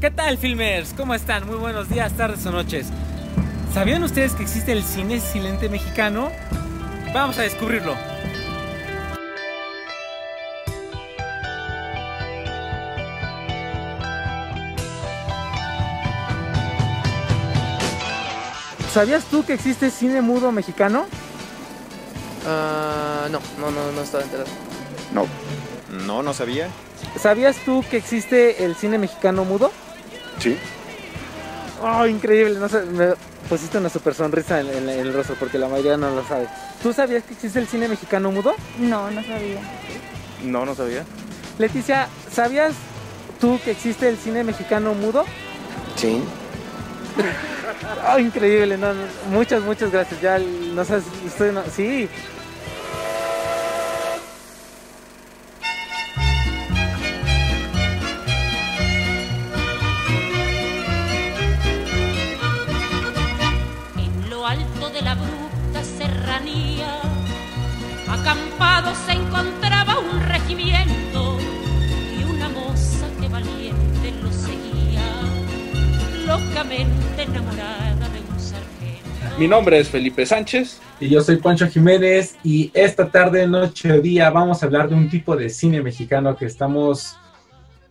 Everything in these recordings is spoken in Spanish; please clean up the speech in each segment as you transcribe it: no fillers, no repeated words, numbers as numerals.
¿Qué tal, filmers? ¿Cómo están? Muy buenos días, tardes o noches. ¿Sabían ustedes que existe el cine silente mexicano? Vamos a descubrirlo. ¿Sabías tú que existe cine mudo mexicano? No estaba enterado. No sabía. ¿Sabías tú que existe el cine mexicano mudo? Sí. Oh, increíble, no sé, me pusiste una super sonrisa en el rostro porque la mayoría no lo sabe. ¿Tú sabías que existe el cine mexicano mudo? No sabía. No sabía. Leticia, ¿sabías tú que existe el cine mexicano mudo? Sí. Oh, increíble, muchas gracias. Ya no sabes, sí. En lo alto de la abrupta serranía, acampado se encontraba un regimiento y una moza que valiente lo seguía, locamente enamorada de un sargento. Mi nombre es Felipe Sánchez. Y yo soy Poncho Jiménez, y esta tarde, noche o día vamos a hablar de un tipo de cine mexicano que estamos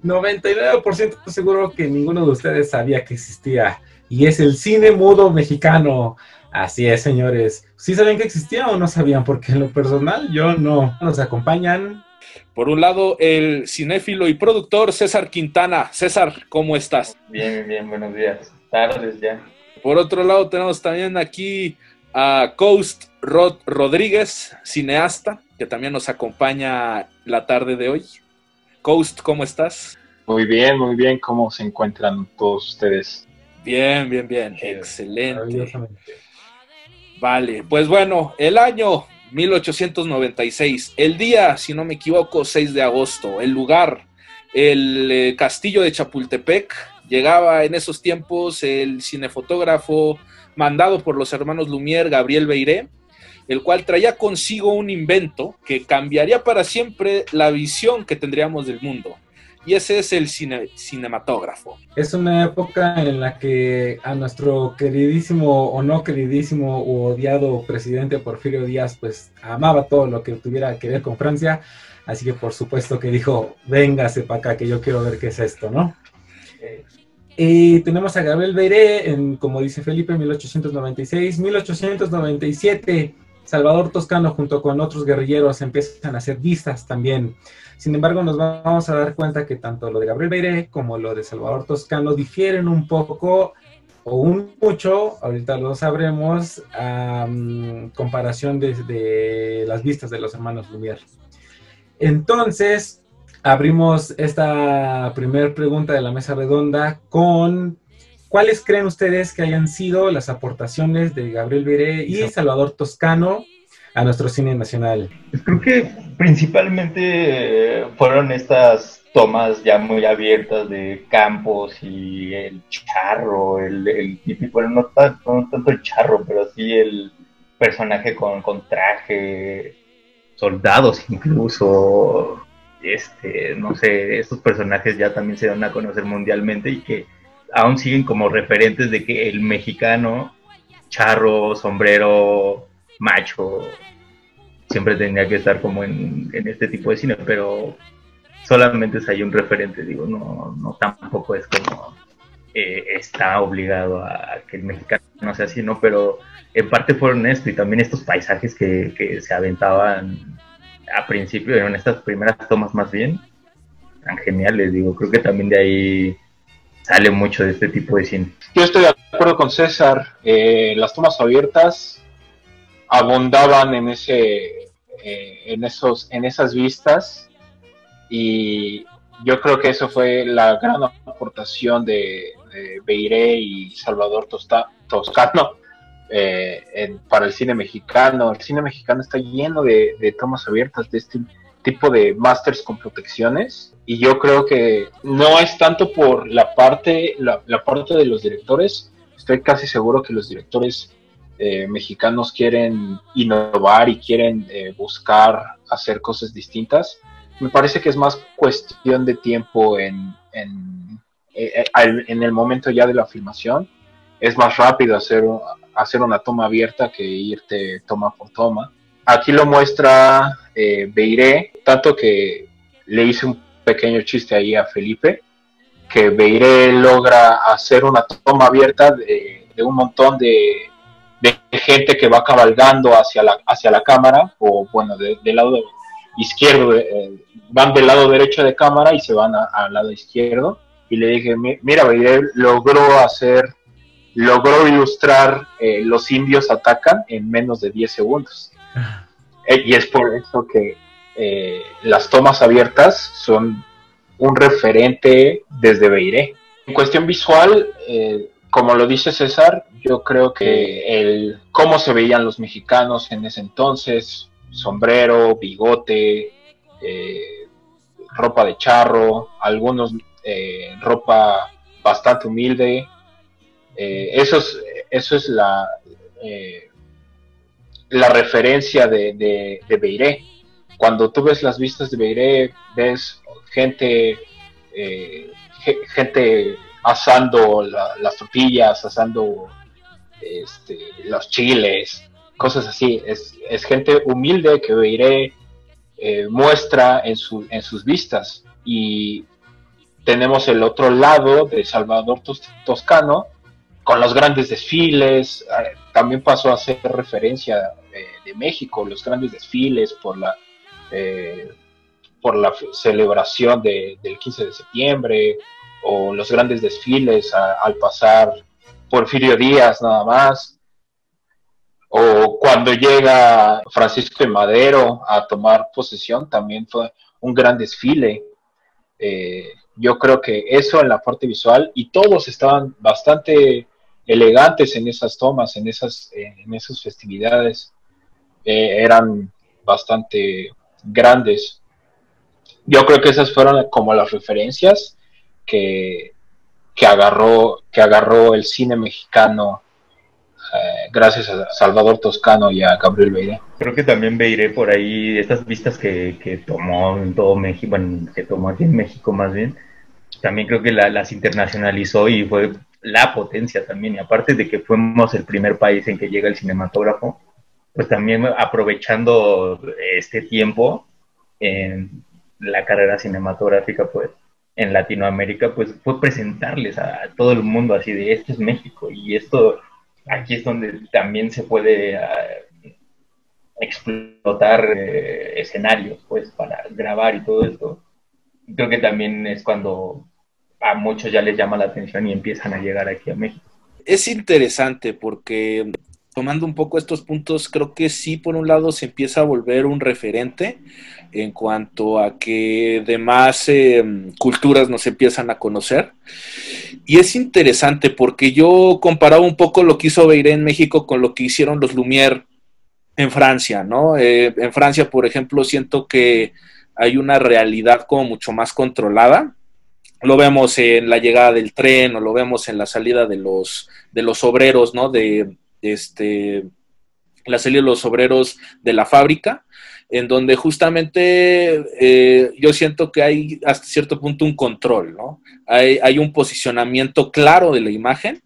99% seguro que ninguno de ustedes sabía que existía, y es el cine mudo mexicano. Así es, señores. ¿Sí sabían que existía o no sabían? Porque en lo personal yo no. Nos acompañan. Por un lado, el cinéfilo y productor César Quintana. César, ¿cómo estás? Bien, buenos días. Tardes ya. Por otro lado, tenemos también aquí a Coast Rodríguez, cineasta, que también nos acompaña la tarde de hoy. Coast, ¿cómo estás? Muy bien. ¿Cómo se encuentran todos ustedes? Bien. Excelente. Maravillosamente. Vale, pues bueno, el año 1896, el día, si no me equivoco, 6 de agosto, el lugar, el castillo de Chapultepec. Llegaba en esos tiempos el cinefotógrafo mandado por los hermanos Lumière, Gabriel Beiré, el cual traía consigo un invento que cambiaría para siempre la visión que tendríamos del mundo. Y ese es el cinematógrafo. Es una época en la que a nuestro queridísimo o no queridísimo o odiado presidente Porfirio Díaz pues amaba todo lo que tuviera que ver con Francia, así que por supuesto que dijo, véngase para acá que yo quiero ver qué es esto, ¿no? Y tenemos a Gabriel Beiré como dice Felipe, 1896, 1897, Salvador Toscano junto con otros guerrilleros empiezan a hacer vistas también. Sin embargo, nos vamos a dar cuenta que tanto lo de Gabriel Beiré como lo de Salvador Toscano difieren un poco o un mucho, ahorita lo sabremos, a comparación de las vistas de los hermanos Lumière. Entonces, abrimos esta primera pregunta de la mesa redonda con ¿cuáles creen ustedes que hayan sido las aportaciones de Gabriel Beiré y Salvador Toscano a nuestro cine nacional? Creo que principalmente fueron estas tomas ya muy abiertas de campos y el charro, el típico, bueno, no tanto el charro, pero sí el personaje con traje, soldados incluso. No sé, estos personajes ya también se dan a conocer mundialmente y que aún siguen como referentes de que el mexicano, charro, sombrero, macho, siempre tenía que estar como en este tipo de cine, pero solamente es ahí un referente, digo, no tampoco es como está obligado a que el mexicano sea así, ¿no? Pero en parte fueron esto, y también estos paisajes que se aventaban a principio, en estas primeras tomas más bien, tan geniales, digo, creo que también de ahí sale mucho de este tipo de cine. Yo estoy de acuerdo con César, las tomas abiertas abundaban en esas vistas, y yo creo que eso fue la gran aportación de Beiré y Salvador Toscano para el cine mexicano. El cine mexicano está lleno de tomas abiertas, de este tipo de masters con protecciones, y yo creo que no es tanto por la parte de los directores. Estoy casi seguro que los directores mexicanos quieren innovar y quieren buscar hacer cosas distintas. Me parece que es más cuestión de tiempo en en el momento ya de la filmación, es más rápido hacer una toma abierta que irte toma por toma. Aquí lo muestra Beiré, tanto que le hice un pequeño chiste ahí a Felipe, que Beiré logra hacer una toma abierta de un montón de gente que va cabalgando hacia la cámara, o bueno, del lado izquierdo, van del lado derecho de cámara y se van al lado izquierdo, y le dije, mira, Beiré logró ilustrar los indios atacan en menos de 10 segundos. Y es por eso que las tomas abiertas son un referente desde Beiré. En cuestión visual, como lo dice César, yo creo que cómo se veían los mexicanos en ese entonces, sombrero, bigote, ropa de charro, algunos ropa bastante humilde. Eso es la referencia de Beiré. Cuando tú ves las vistas de Beiré, ves gente asando las tortillas, asando los chiles, cosas así. Es gente humilde que Beiré muestra en sus vistas. Y tenemos el otro lado de Salvador Toscano, con los grandes desfiles. También pasó a ser referencia de México, los grandes desfiles por la celebración del 15 de septiembre, o los grandes desfiles al pasar Porfirio Díaz nada más, o cuando llega Francisco de Madero a tomar posesión, también fue un gran desfile. Yo creo que eso en la parte visual, y todos estaban bastante elegantes en esas tomas, en esas festividades, eran bastante grandes. Yo creo que esas fueron como las referencias que agarró el cine mexicano, gracias a Salvador Toscano y a Gabriel Beiré. Creo que también Beiré por ahí, estas vistas que tomó en todo México, bueno, que tomó aquí en México más bien, también creo que las internacionalizó y fue la potencia también. Y aparte de que fuimos el primer país en que llega el cinematógrafo, pues también aprovechando este tiempo en la carrera cinematográfica, pues en Latinoamérica, pues fue presentarles a todo el mundo así de esto es México, y esto aquí es donde también se puede explotar escenarios, pues, para grabar y todo esto. Creo que también es cuando a muchos ya les llama la atención y empiezan a llegar aquí a México. Es interesante porque, tomando un poco estos puntos, creo que sí, por un lado se empieza a volver un referente en cuanto a que demás culturas nos empiezan a conocer. Y es interesante porque yo comparaba un poco lo que hizo Beiré en México con lo que hicieron los Lumière en Francia, ¿no? En Francia, por ejemplo, siento que hay una realidad como mucho más controlada. Lo vemos en la llegada del tren, o lo vemos en la salida de los obreros, ¿no? La salida de los obreros de la fábrica, en donde justamente yo siento que hay hasta cierto punto un control, ¿no? Hay un posicionamiento claro de la imagen,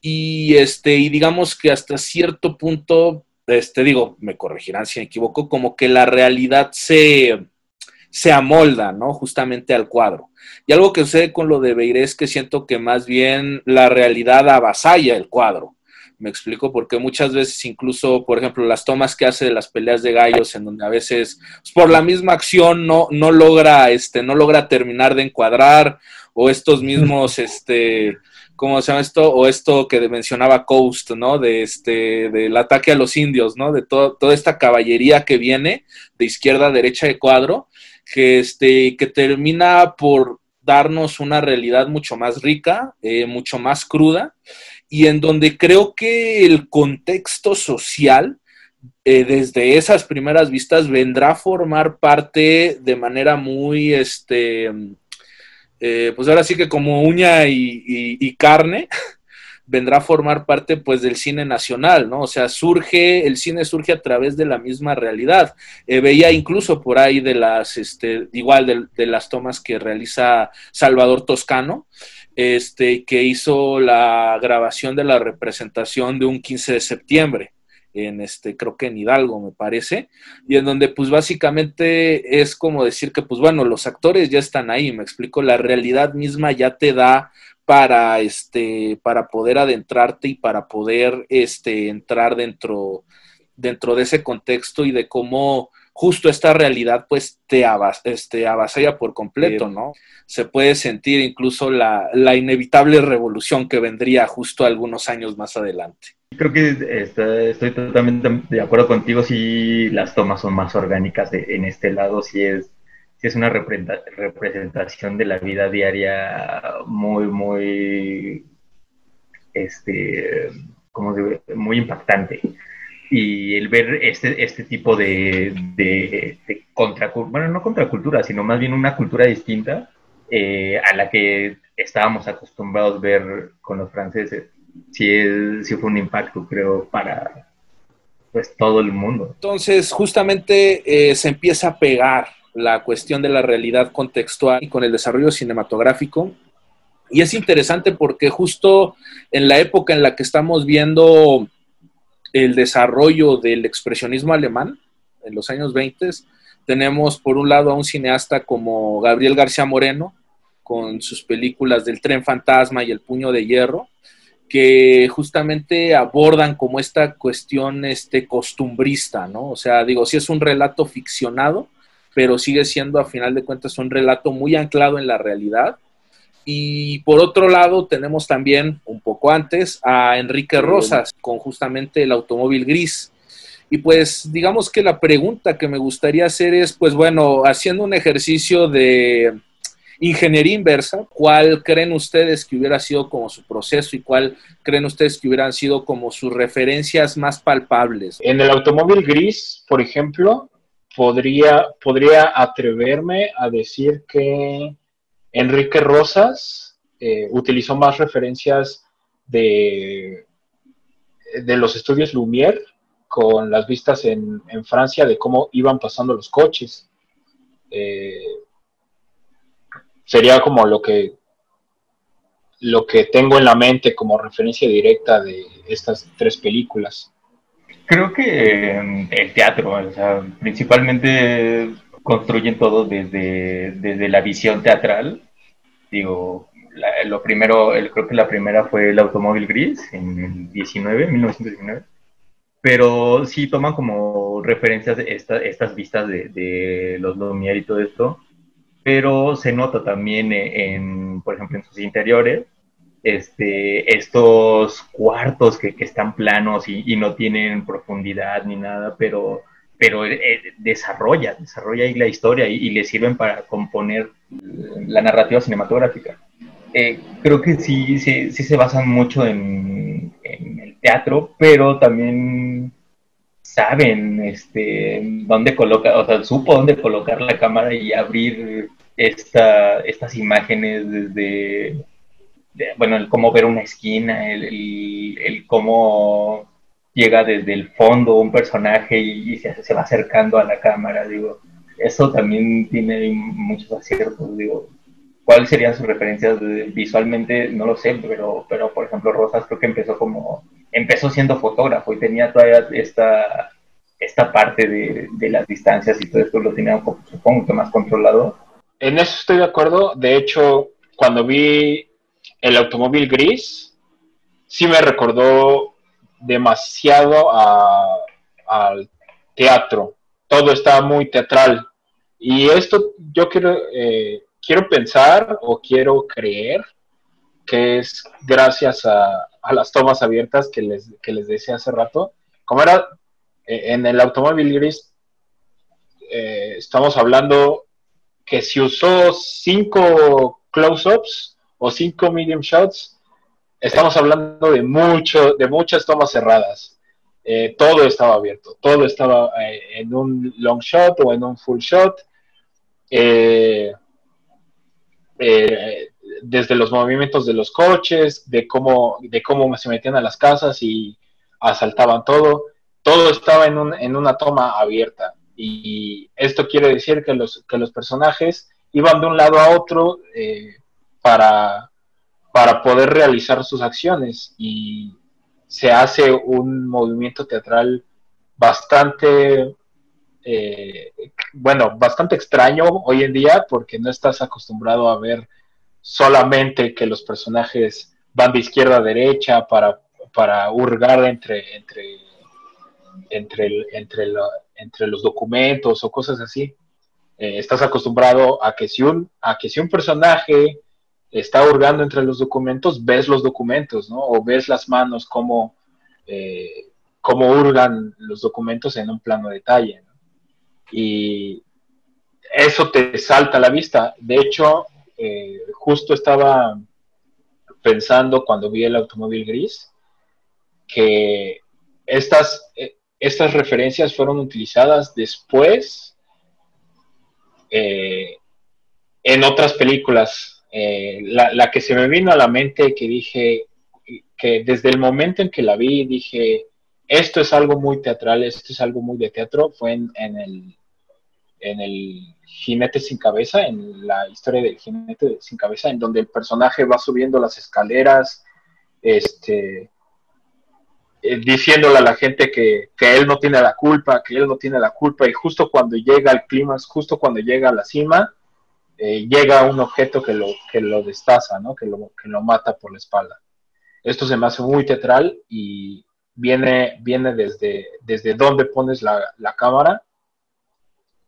y digamos que hasta cierto punto, digo, me corregirán si me equivoco, como que la realidad se amolda, ¿no? Justamente al cuadro. Y algo que sucede con lo de Beiré es que siento que más bien la realidad avasalla el cuadro. Me explico, porque muchas veces incluso, por ejemplo, las tomas que hace de las peleas de gallos, en donde a veces pues, por la misma acción no logra terminar de encuadrar, o estos mismos, ¿cómo se llama esto? O esto que mencionaba Coast, ¿no? Del ataque a los indios, ¿no? De toda esta caballería que viene de izquierda a derecha de cuadro, que termina por darnos una realidad mucho más rica, mucho más cruda, y en donde creo que el contexto social, desde esas primeras vistas, vendrá a formar parte de manera muy, pues ahora sí que como uña y carne, vendrá a formar parte pues del cine nacional, ¿no? O sea, el cine surge a través de la misma realidad. Veía incluso por ahí de las tomas que realiza Salvador Toscano, que hizo la grabación de la representación de un 15 de septiembre, creo que en Hidalgo, me parece, y en donde pues básicamente es como decir que pues bueno, los actores ya están ahí, me explico, la realidad misma ya te da para poder adentrarte y para poder entrar dentro de ese contexto y de cómo justo esta realidad pues te avasalla por completo, ¿no? Se puede sentir incluso la inevitable revolución que vendría justo algunos años más adelante. Creo que estoy totalmente de acuerdo contigo, si las tomas son más orgánicas en este lado, si es una representación de la vida diaria muy, muy impactante. Y el ver este tipo de contracultura, bueno, no contracultura, sino más bien una cultura distinta a la que estábamos acostumbrados a ver con los franceses, sí fue un impacto, creo, para pues todo el mundo. Entonces, justamente se empieza a pegar la cuestión de la realidad contextual y con el desarrollo cinematográfico. Y es interesante porque justo en la época en la que estamos viendo el desarrollo del expresionismo alemán, en los años 20, tenemos por un lado a un cineasta como Gabriel García Moreno, con sus películas del Tren Fantasma y El Puño de Hierro, que justamente abordan como esta cuestión costumbrista, ¿no? O sea, digo, sí es un relato ficcionado, pero sigue siendo a final de cuentas un relato muy anclado en la realidad. Y por otro lado tenemos también, un poco antes, a Enrique Rosas, con justamente El Automóvil Gris. Y pues digamos que la pregunta que me gustaría hacer es, pues bueno, haciendo un ejercicio de ingeniería inversa, ¿cuál creen ustedes que hubiera sido como su proceso y cuál creen ustedes que hubieran sido como sus referencias más palpables? En El Automóvil Gris, por ejemplo, podría atreverme a decir que Enrique Rosas utilizó más referencias de los estudios Lumière, con las vistas en Francia de cómo iban pasando los coches. Sería como lo que tengo en la mente como referencia directa de estas tres películas. Creo que el teatro, o sea, principalmente construyen todo desde la visión teatral. Digo, creo que la primera fue El Automóvil Gris en el 1919, pero sí toman como referencias estas vistas de los Lumière y todo esto, pero se nota también por ejemplo, en sus interiores, estos cuartos que están planos y no tienen profundidad ni nada, pero desarrolla ahí la historia y le sirven para componer la narrativa cinematográfica. Creo que sí se basan mucho en el teatro, pero también saben dónde colocar, o sea, supo dónde colocar la cámara y abrir estas imágenes desde, bueno, el cómo ver una esquina, el cómo llega desde el fondo un personaje y se va acercando a la cámara, digo, eso también tiene muchos aciertos, digo. ¿Cuáles serían sus referencias visualmente? No lo sé, pero por ejemplo Rosas creo que empezó siendo fotógrafo y tenía todavía esta parte de las distancias y todo esto lo tenía supongo que más controlado. En eso estoy de acuerdo. De hecho, cuando vi El Automóvil Gris, sí me recordó demasiado al teatro. Todo estaba muy teatral. Y esto yo quiero pensar o quiero creer que es gracias a las tomas abiertas que les decía hace rato. Como era en El Automóvil Gris, estamos hablando que si usó 5 close-ups o 5 medium shots, estamos hablando de muchas tomas cerradas. Todo estaba abierto, todo estaba en un long shot o en un full shot. Desde los movimientos de los coches, de cómo se metían a las casas y asaltaban todo estaba en una toma abierta. Y esto quiere decir que los personajes iban de un lado a otro para para poder realizar sus acciones, y se hace un movimiento teatral bastante, bastante extraño hoy en día, porque no estás acostumbrado a ver solamente que los personajes van de izquierda a derecha para hurgar entre los documentos o cosas así. Estás acostumbrado a que si un personaje está hurgando entre los documentos, ves los documentos, ¿no? O ves las manos cómo hurgan los documentos en un plano de detalle, ¿no? Y eso te salta a la vista. De hecho, justo estaba pensando cuando vi El automóvil gris que estas referencias fueron utilizadas después en otras películas. La que se me vino a la mente, que dije que desde el momento en que la vi dije, esto es algo muy teatral, esto es algo muy de teatro, fue en el Jinete sin cabeza, en la historia del Jinete sin cabeza, en donde el personaje va subiendo las escaleras, diciéndole a la gente que él no tiene la culpa, y justo cuando llega al clímax, justo cuando llega a la cima, llega un objeto que lo destaza, ¿no? Que lo mata por la espalda. Esto se me hace muy teatral y viene desde donde pones la cámara,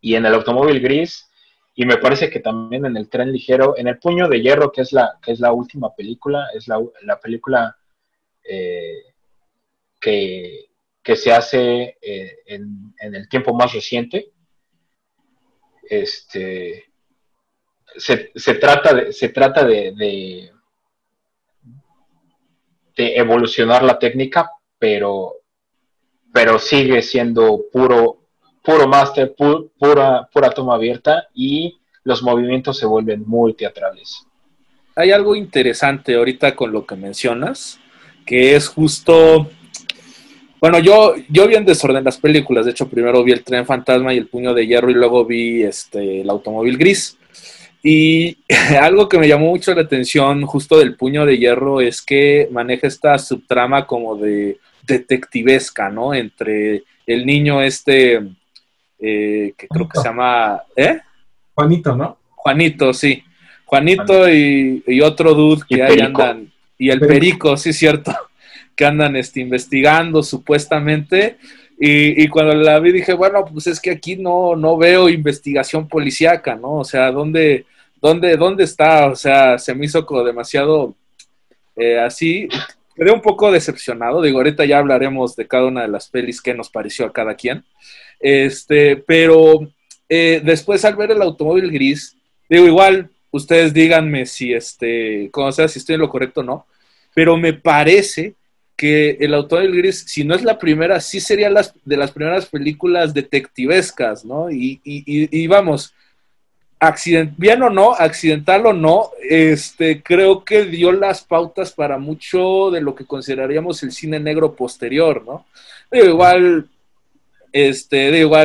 y en El automóvil gris, y me parece que también en El tren ligero, en El puño de hierro, que es la última película, es la película que se hace en el tiempo más reciente. Se trata de evolucionar la técnica, pero sigue siendo puro máster, pura toma abierta, y los movimientos se vuelven muy teatrales. Hay algo interesante ahorita con lo que mencionas, que es justo... Bueno, yo vi en desorden las películas. De hecho, primero vi El tren fantasma y El puño de hierro, y luego vi El automóvil gris. Y algo que me llamó mucho la atención justo del puño de hierro es que maneja esta subtrama como de detectivesca, ¿no? Entre el niño que creo que se llama... Juanito, ¿no? Juanito, sí. Juanito y otro dude que ahí andan. Y el Perico, sí, cierto. Que andan investigando supuestamente. Y cuando la vi dije, bueno, pues es que aquí no veo investigación policíaca, ¿no? O sea, ¿dónde está? O sea, se me hizo como demasiado así. Quedé un poco decepcionado. Digo, ahorita ya hablaremos de cada una de las pelis que nos pareció a cada quien. Pero después al ver El automóvil gris, digo, igual, ustedes díganme si como sea, si estoy en lo correcto o no, pero me parece que El automóvil gris, si no es la primera, sí sería de las primeras películas detectivescas, ¿no? Y vamos, bien o no, accidental o no, creo que dio las pautas para mucho de lo que consideraríamos el cine negro posterior, ¿no? Digo, igual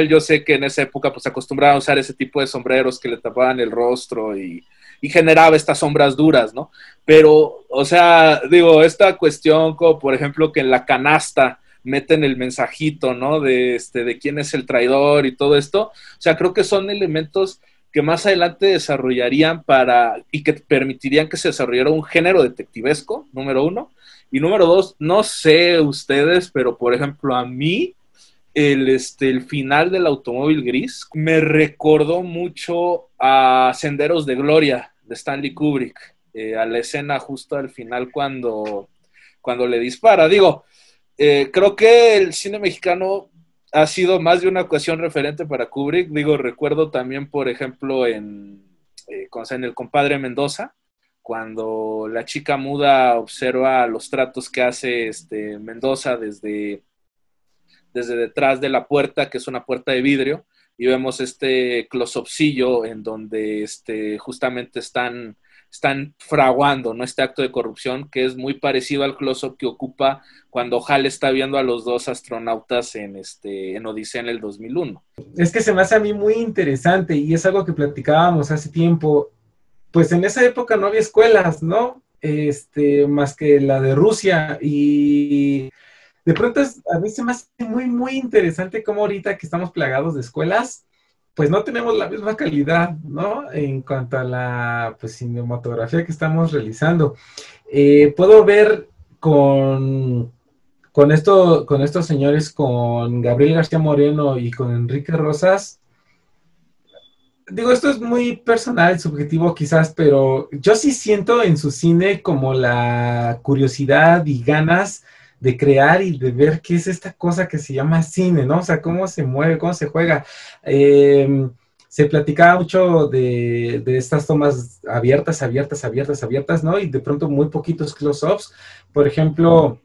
yo sé que en esa época pues acostumbraban a usar ese tipo de sombreros que le tapaban el rostro y generaba estas sombras duras, ¿no? Pero, o sea, digo, esta cuestión como por ejemplo que en la canasta meten el mensajito, ¿no? De quién es el traidor y todo esto, o sea, creo que son elementos que más adelante desarrollarían y que permitirían que se desarrollara un género detectivesco, número uno, y número dos, no sé ustedes, pero por ejemplo a mí, el final del automóvil gris me recordó mucho a Senderos de Gloria de Stanley Kubrick, a la escena justo al final cuando le dispara. Digo, creo que el cine mexicano ha sido más de una ocasión referente para Kubrick. Digo, recuerdo también, por ejemplo, en El compadre Mendoza, cuando la chica muda observa los tratos que hace Mendoza desde detrás de la puerta, que es una puerta de vidrio, y vemos close-upcillo en donde justamente están fraguando, ¿no? Este acto de corrupción, que es muy parecido al close-up que ocupa cuando Hal está viendo a los dos astronautas en Odisea en el 2001. Es que se me hace a mí muy interesante, y es algo que platicábamos hace tiempo. Pues en esa época no había escuelas, ¿no? más que la de Rusia, y de pronto a mí se me hace muy, muy interesante cómo ahorita que estamos plagados de escuelas, pues no tenemos la misma calidad, ¿no? En cuanto a la, pues, cinematografía que estamos realizando. Puedo ver con estos señores, con Gabriel García Moreno y con Enrique Rosas. Digo, esto es muy personal, subjetivo quizás, pero yo sí siento en su cine como la curiosidad y ganas de crear y de ver qué es esta cosa que se llama cine, ¿no? O sea, cómo se mueve, cómo se juega. Se platicaba mucho de estas tomas abiertas, ¿no? Y de pronto muy poquitos close-ups. Por ejemplo,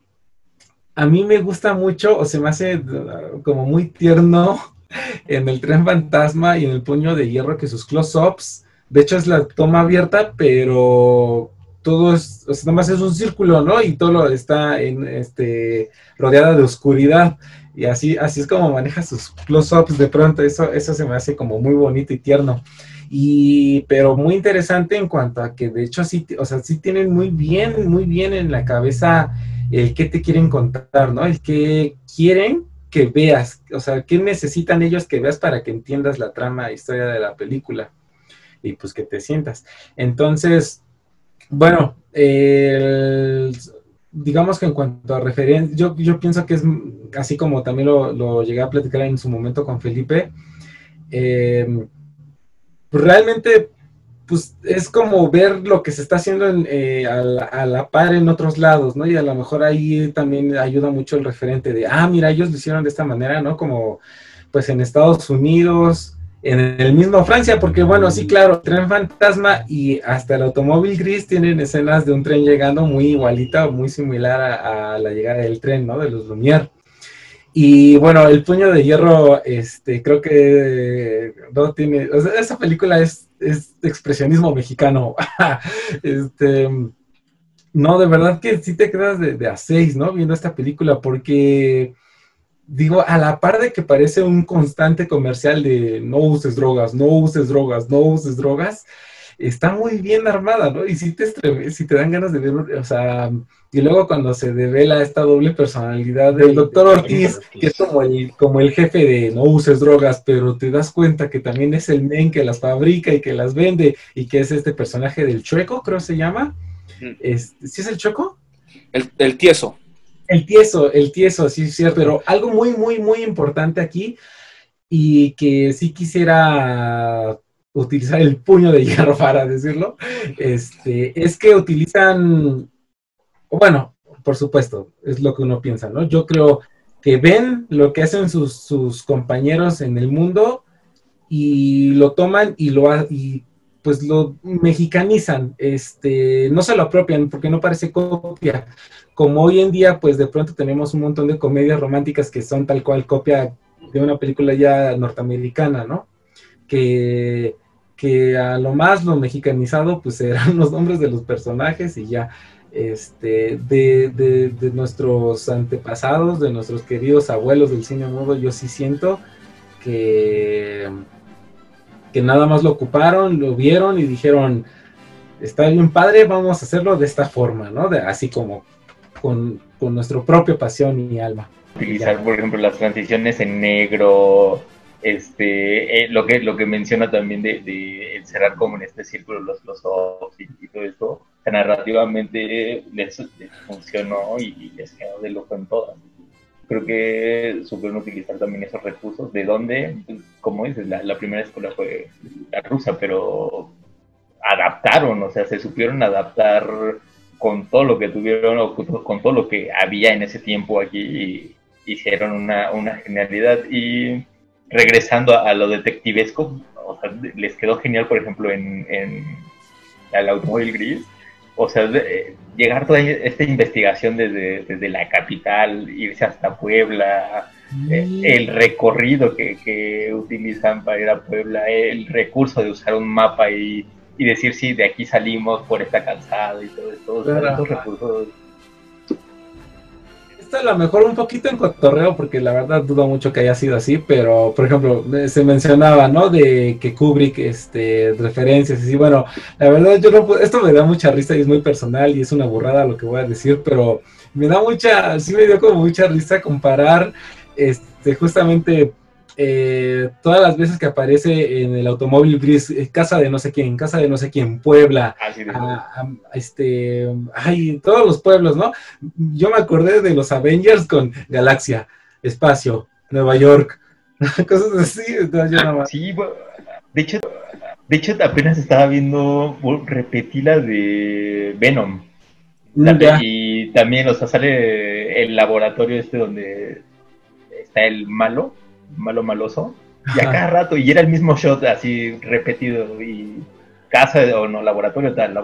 a mí me gusta mucho, o se me hace como muy tierno en El Tren Fantasma y en El Puño de Hierro, que sus close-ups, de hecho es la toma abierta, pero todo es, o sea, nomás es un círculo, ¿no? Y todo lo está rodeada de oscuridad. Y así es como maneja sus close-ups de pronto. Eso se me hace como muy bonito y tierno. Pero muy interesante en cuanto a que de hecho sí, o sea, sí tienen muy bien en la cabeza el qué te quieren contar, ¿no? El que quieren que veas, o sea, qué necesitan ellos que veas para que entiendas la trama, historia de la película y pues que te sientas. Entonces, bueno, digamos que en cuanto a referencia, yo pienso que es así como también lo llegué a platicar en su momento con Felipe. Pues realmente, pues es como ver lo que se está haciendo a la par en otros lados, ¿no? Y a lo mejor ahí también ayuda mucho el referente de, mira, ellos lo hicieron de esta manera, ¿no? Como pues en Estados Unidos, en el mismo Francia, porque bueno, sí, claro, Tren Fantasma y hasta el Automóvil Gris tienen escenas de un tren llegando muy igualita, muy similar a la llegada del tren, ¿no? De los Lumière. Y bueno, El Puño de Hierro, creo que no tiene, o sea, esa película es expresionismo mexicano. No, de verdad que sí te quedas de a seis, ¿no? Viendo esta película, porque digo, a la par de que parece un constante comercial de no uses drogas, no uses drogas, no uses drogas, está muy bien armada, ¿no? Y sí si te dan ganas de ver, o sea, y luego cuando se devela esta doble personalidad del Dr. Ortiz, que es como el jefe de no uses drogas, pero te das cuenta que también es el men que las fabrica y que las vende, y que es este personaje del Chueco, creo se llama. ¿Sí es el Chueco? El tieso. El tieso, sí, sí, pero algo muy, muy, muy importante aquí, y que sí quisiera utilizar el puño de hierro para decirlo, es que utilizan, bueno, por supuesto, es lo que uno piensa, ¿no? Yo creo que ven lo que hacen sus compañeros en el mundo y lo toman y pues lo mexicanizan, no se lo apropian porque no parece copia, como hoy en día pues de pronto tenemos un montón de comedias románticas que son tal cual copia de una película ya norteamericana, ¿no? Que a lo más lo mexicanizado pues eran los nombres de los personajes y ya, de nuestros antepasados, de nuestros queridos abuelos del cine mudo, yo sí siento que nada más lo ocuparon, lo vieron y dijeron, está bien padre, vamos a hacerlo de esta forma, ¿no? Así como con nuestra propia pasión y alma. Utilizar, por ejemplo, las transiciones en negro, lo que menciona también de encerrar como en este círculo los close-ups y todo esto, narrativamente les funcionó y les quedó de lujo en todas. Creo que supieron utilizar también esos recursos, de donde, como dices, la primera escuela fue la rusa, pero adaptaron, o sea, se supieron adaptar con todo lo que tuvieron, o con todo lo que había en ese tiempo aquí, y hicieron una genialidad. Y regresando a lo detectivesco, o sea, les quedó genial, por ejemplo, en El Automóvil Gris, o sea, llegar toda esta investigación desde la capital, irse hasta Puebla, el recorrido que utilizan para ir a Puebla, el recurso de usar un mapa y decir, sí, de aquí salimos por esta calzada y todo esto, claro. Estos recursos. Esto a lo mejor un poquito en cotorreo, porque la verdad dudo mucho que haya sido así, pero por ejemplo, se mencionaba, ¿no? De que Kubrick, referencias, y bueno, la verdad yo no puedo, esto me da mucha risa y es muy personal y es una burrada lo que voy a decir, pero sí me dio como mucha risa comparar, justamente todas las veces que aparece en el automóvil gris, casa de no sé quién, Puebla, todos los pueblos, ¿no? Yo me acordé de los Avengers con Galaxia, Espacio, Nueva York, cosas así. Entonces yo nada más. Sí, de hecho apenas estaba viendo, repetí la de Venom. Y también, o sea, sale el laboratorio donde está el maloso, y a cada rato, y era el mismo shot así repetido, y laboratorio tal,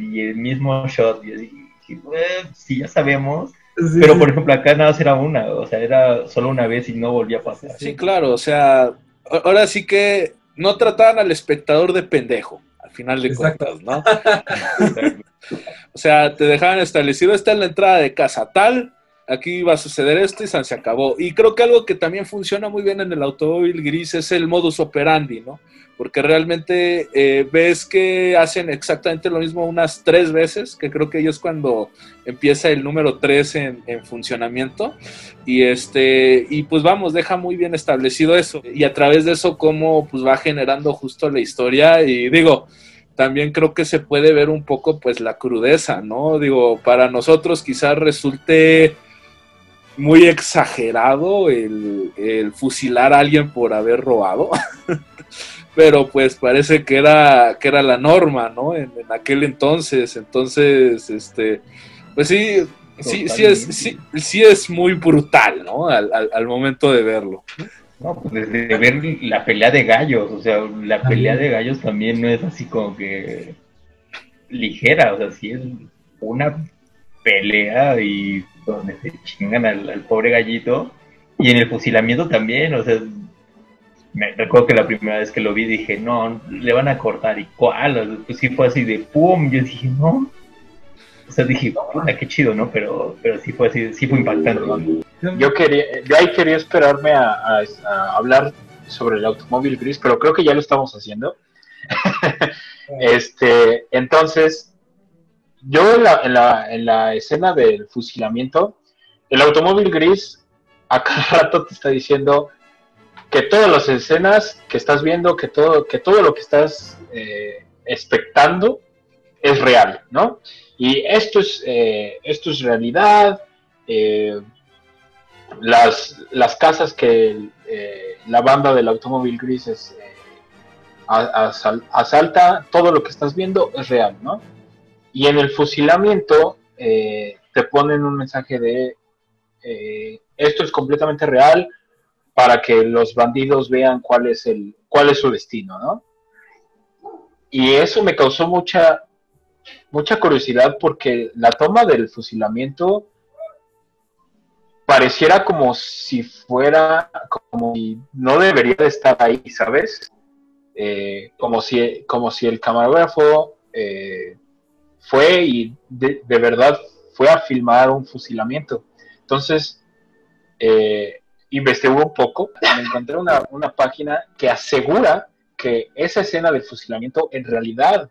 y el mismo shot, y así, sí, ya sabemos, sí, pero por ejemplo acá nada más era o sea, era solo una vez y no volvía a pasar. Sí, claro, o sea, ahora sí que no trataban al espectador de pendejo, al final de cuentas, ¿no? O sea, te dejaban establecido, esta es la entrada de casa tal, aquí va a suceder esto y se acabó. Y creo que algo que también funciona muy bien en el automóvil gris es el modus operandi, ¿no? Porque realmente ves que hacen exactamente lo mismo unas 3 veces, que creo que ellos cuando empieza el número 3 en funcionamiento, y pues vamos, deja muy bien establecido eso, y a través de eso cómo pues va generando justo la historia, y digo, también creo que se puede ver un poco pues la crudeza, ¿no? Digo, para nosotros quizás resulte muy exagerado el fusilar a alguien por haber robado, pero pues parece que era la norma, ¿no? En aquel entonces, pues sí es muy brutal, ¿no? Al momento de verlo. No, pues desde ver la pelea de gallos, o sea, la pelea de gallos también no es así como que ligera, o sea, sí es una pelea y donde se chingan al pobre gallito, y en el fusilamiento también, o sea, me recuerdo que la primera vez que lo vi dije, no, le van a cortar, ¿y cuál? Pues sí fue así de pum, yo dije, no, o sea, dije, puta, qué chido, ¿no? Pero sí fue así, sí fue impactante, ¿no? Yo ahí quería esperarme a hablar sobre el automóvil gris, pero creo que ya lo estamos haciendo. Entonces, yo en la escena del fusilamiento, el automóvil gris a cada rato te está diciendo que todas las escenas que estás viendo, que todo lo que estás expectando es real, ¿no? Y esto es realidad. Las casas que la banda del automóvil gris asalta, todo lo que estás viendo es real, ¿no? Y en el fusilamiento te ponen un mensaje de esto es completamente real para que los bandidos vean cuál es su destino, ¿no? Y eso me causó mucha curiosidad porque la toma del fusilamiento pareciera como si no debería de estar ahí, ¿sabes? Como si el camarógrafo fue y de verdad fue a filmar un fusilamiento. Entonces, investigué un poco, me encontré una página que asegura que esa escena del fusilamiento en realidad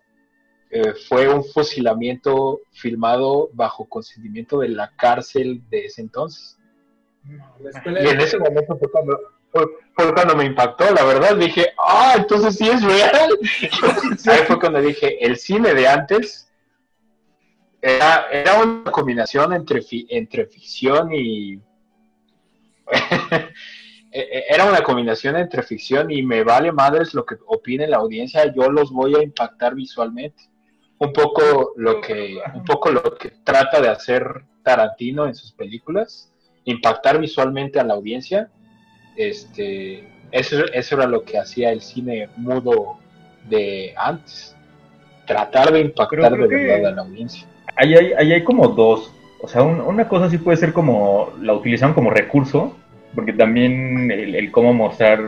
fue un fusilamiento filmado bajo consentimiento de la cárcel de ese entonces. Y en ese momento fue cuando me impactó, la verdad, dije, entonces sí es real. Ahí fue cuando dije, el cine de antes era una combinación entre ficción y era una combinación entre ficción y me vale madres lo que opine la audiencia, yo los voy a impactar visualmente. Un poco lo que trata de hacer Tarantino en sus películas, impactar visualmente a la audiencia. Eso era lo que hacía el cine mudo de antes, tratar de impactar de verdad a la audiencia. Ahí hay como dos, o sea, una cosa sí puede ser como la utilizaron como recurso, porque también el cómo mostrar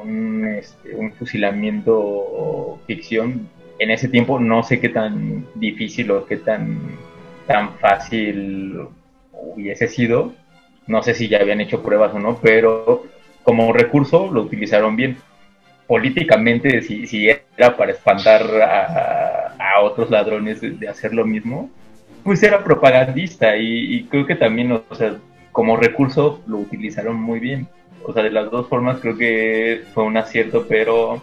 un fusilamiento ficción en ese tiempo, no sé qué tan difícil o qué tan fácil hubiese sido, no sé si ya habían hecho pruebas o no, pero como recurso lo utilizaron bien. Políticamente, si era para espantar a otros ladrones de hacer lo mismo, pues era propagandista y creo que también, o sea, como recurso lo utilizaron muy bien. O sea, de las dos formas creo que fue un acierto, pero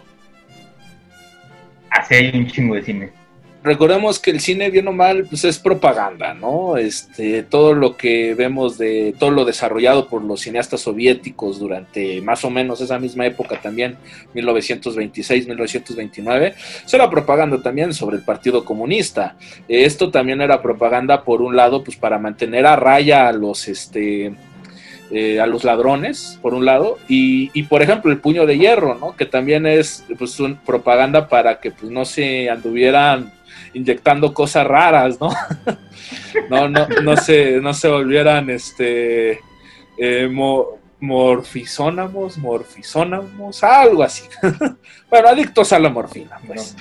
así hay un chingo de cine. Recordemos que el cine, bien o mal, pues es propaganda, ¿no? Todo lo que vemos de todo lo desarrollado por los cineastas soviéticos durante más o menos esa misma época también, 1926, 1929, eso era propaganda también sobre el Partido Comunista. Esto también era propaganda, por un lado, pues para mantener a raya a los ladrones, por un lado, y por ejemplo el puño de hierro, ¿no? Que también es pues propaganda para que pues no se anduvieran inyectando cosas raras, ¿no? no se volvieran morfisónamos, algo así. Bueno, adictos a la morfina, pues.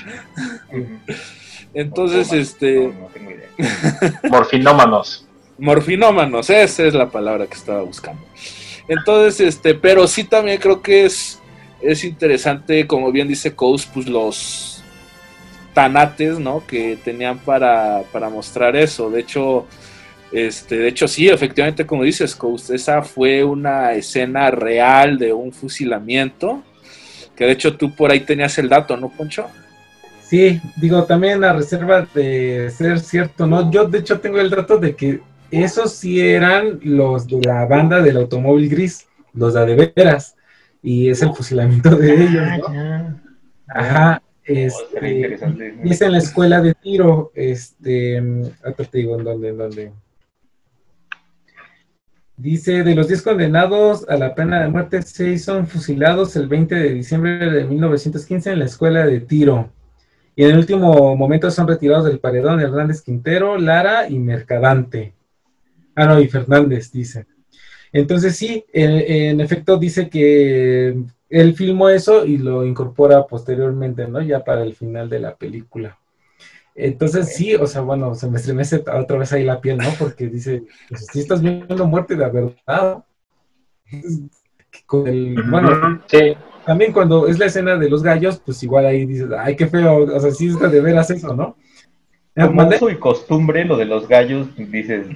Entonces, No tengo idea. morfinómanos, esa es la palabra que estaba buscando. Entonces, pero sí también creo que es interesante, como bien dice Coase, pues los tanates, ¿no? Que tenían para mostrar eso. De hecho, sí, efectivamente, como dices, Coase, esa fue una escena real de un fusilamiento, que de hecho tú por ahí tenías el dato, ¿no, Poncho? Sí, digo, también a reserva de ser cierto, ¿no? Yo de hecho tengo el dato de que esos sí eran los de la banda del automóvil gris, los de veras, y es el fusilamiento de ellos, ¿no? Ya. Ajá, Interesante. y es en la escuela de tiro, ahorita te digo en dónde. Dice, de los 10 condenados a la pena de muerte, 6 son fusilados el 20 de diciembre de 1915 en la escuela de tiro. Y en el último momento son retirados del paredón Hernández Quintero, Lara y Mercadante. Ah, no, y Fernández, dice. Entonces sí, en efecto dice que él filmó eso y lo incorpora posteriormente, ¿no? Ya para el final de la película. Entonces sí, o sea, bueno, se me estremece otra vez ahí la piel, ¿no? Porque dice, pues sí estás viendo muerte de verdad. Bueno, sí. También cuando es la escena de los gallos, pues igual ahí dices, ay, qué feo, o sea, sí es de veras eso, ¿no? Como uso y costumbre, lo de los gallos, dices,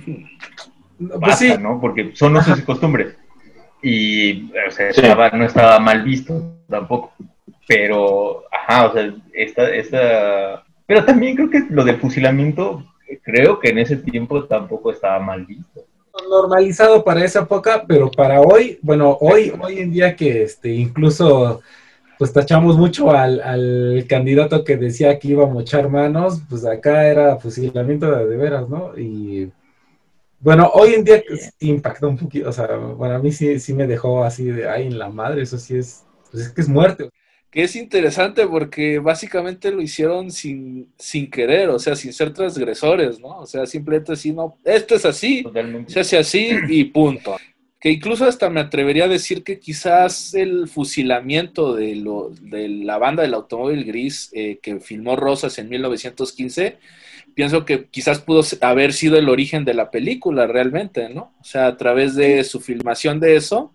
pues pasa, sí, ¿no? Porque son usos y costumbres. Y, o sea, Sí. no estaba mal visto tampoco. Pero, ajá, o sea, pero también creo que lo del fusilamiento, creo que en ese tiempo tampoco estaba mal visto. normalizado para esa época, pero para hoy, bueno, hoy en día que incluso pues tachamos mucho al candidato que decía que iba a mochar manos, pues acá era fusilamiento de veras, ¿no? Y bueno, hoy en día sí impactó un poquito, o sea, bueno, a mí sí me dejó así de, ay, en la madre, eso sí es, pues es que es muerte. Que es interesante porque básicamente lo hicieron sin querer, o sea, sin ser transgresores, ¿no? O sea, simplemente así, no, esto es así, Totalmente. se hace así y punto. Que incluso hasta me atrevería a decir que quizás el fusilamiento de la banda del automóvil gris que filmó Rosas en 1915, pienso que quizás pudo haber sido el origen de la película realmente, ¿no? O sea, a través de su filmación de eso,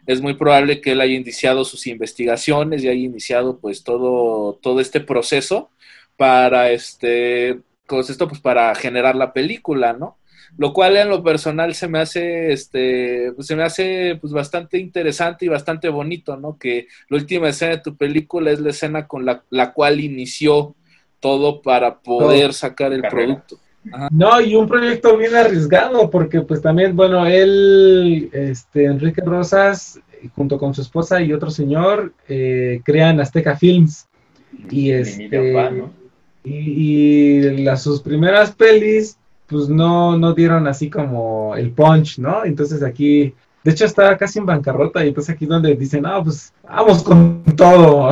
es muy probable que él haya iniciado sus investigaciones y haya iniciado pues todo este proceso para pues para generar la película, ¿no? Lo cual en lo personal se me hace pues bastante interesante y bastante bonito, ¿no? Que la última escena de tu película es la escena con la cual inició todo para poder sacar el producto. Ajá. No, y un proyecto bien arriesgado, porque pues también, bueno, él, Enrique Rosas, junto con su esposa y otro señor, crean Azteca Films. Y sus primeras pelis, pues no dieron así como el punch, ¿no? Entonces aquí, de hecho está casi en bancarrota, y entonces aquí donde dicen, no, pues vamos con todo,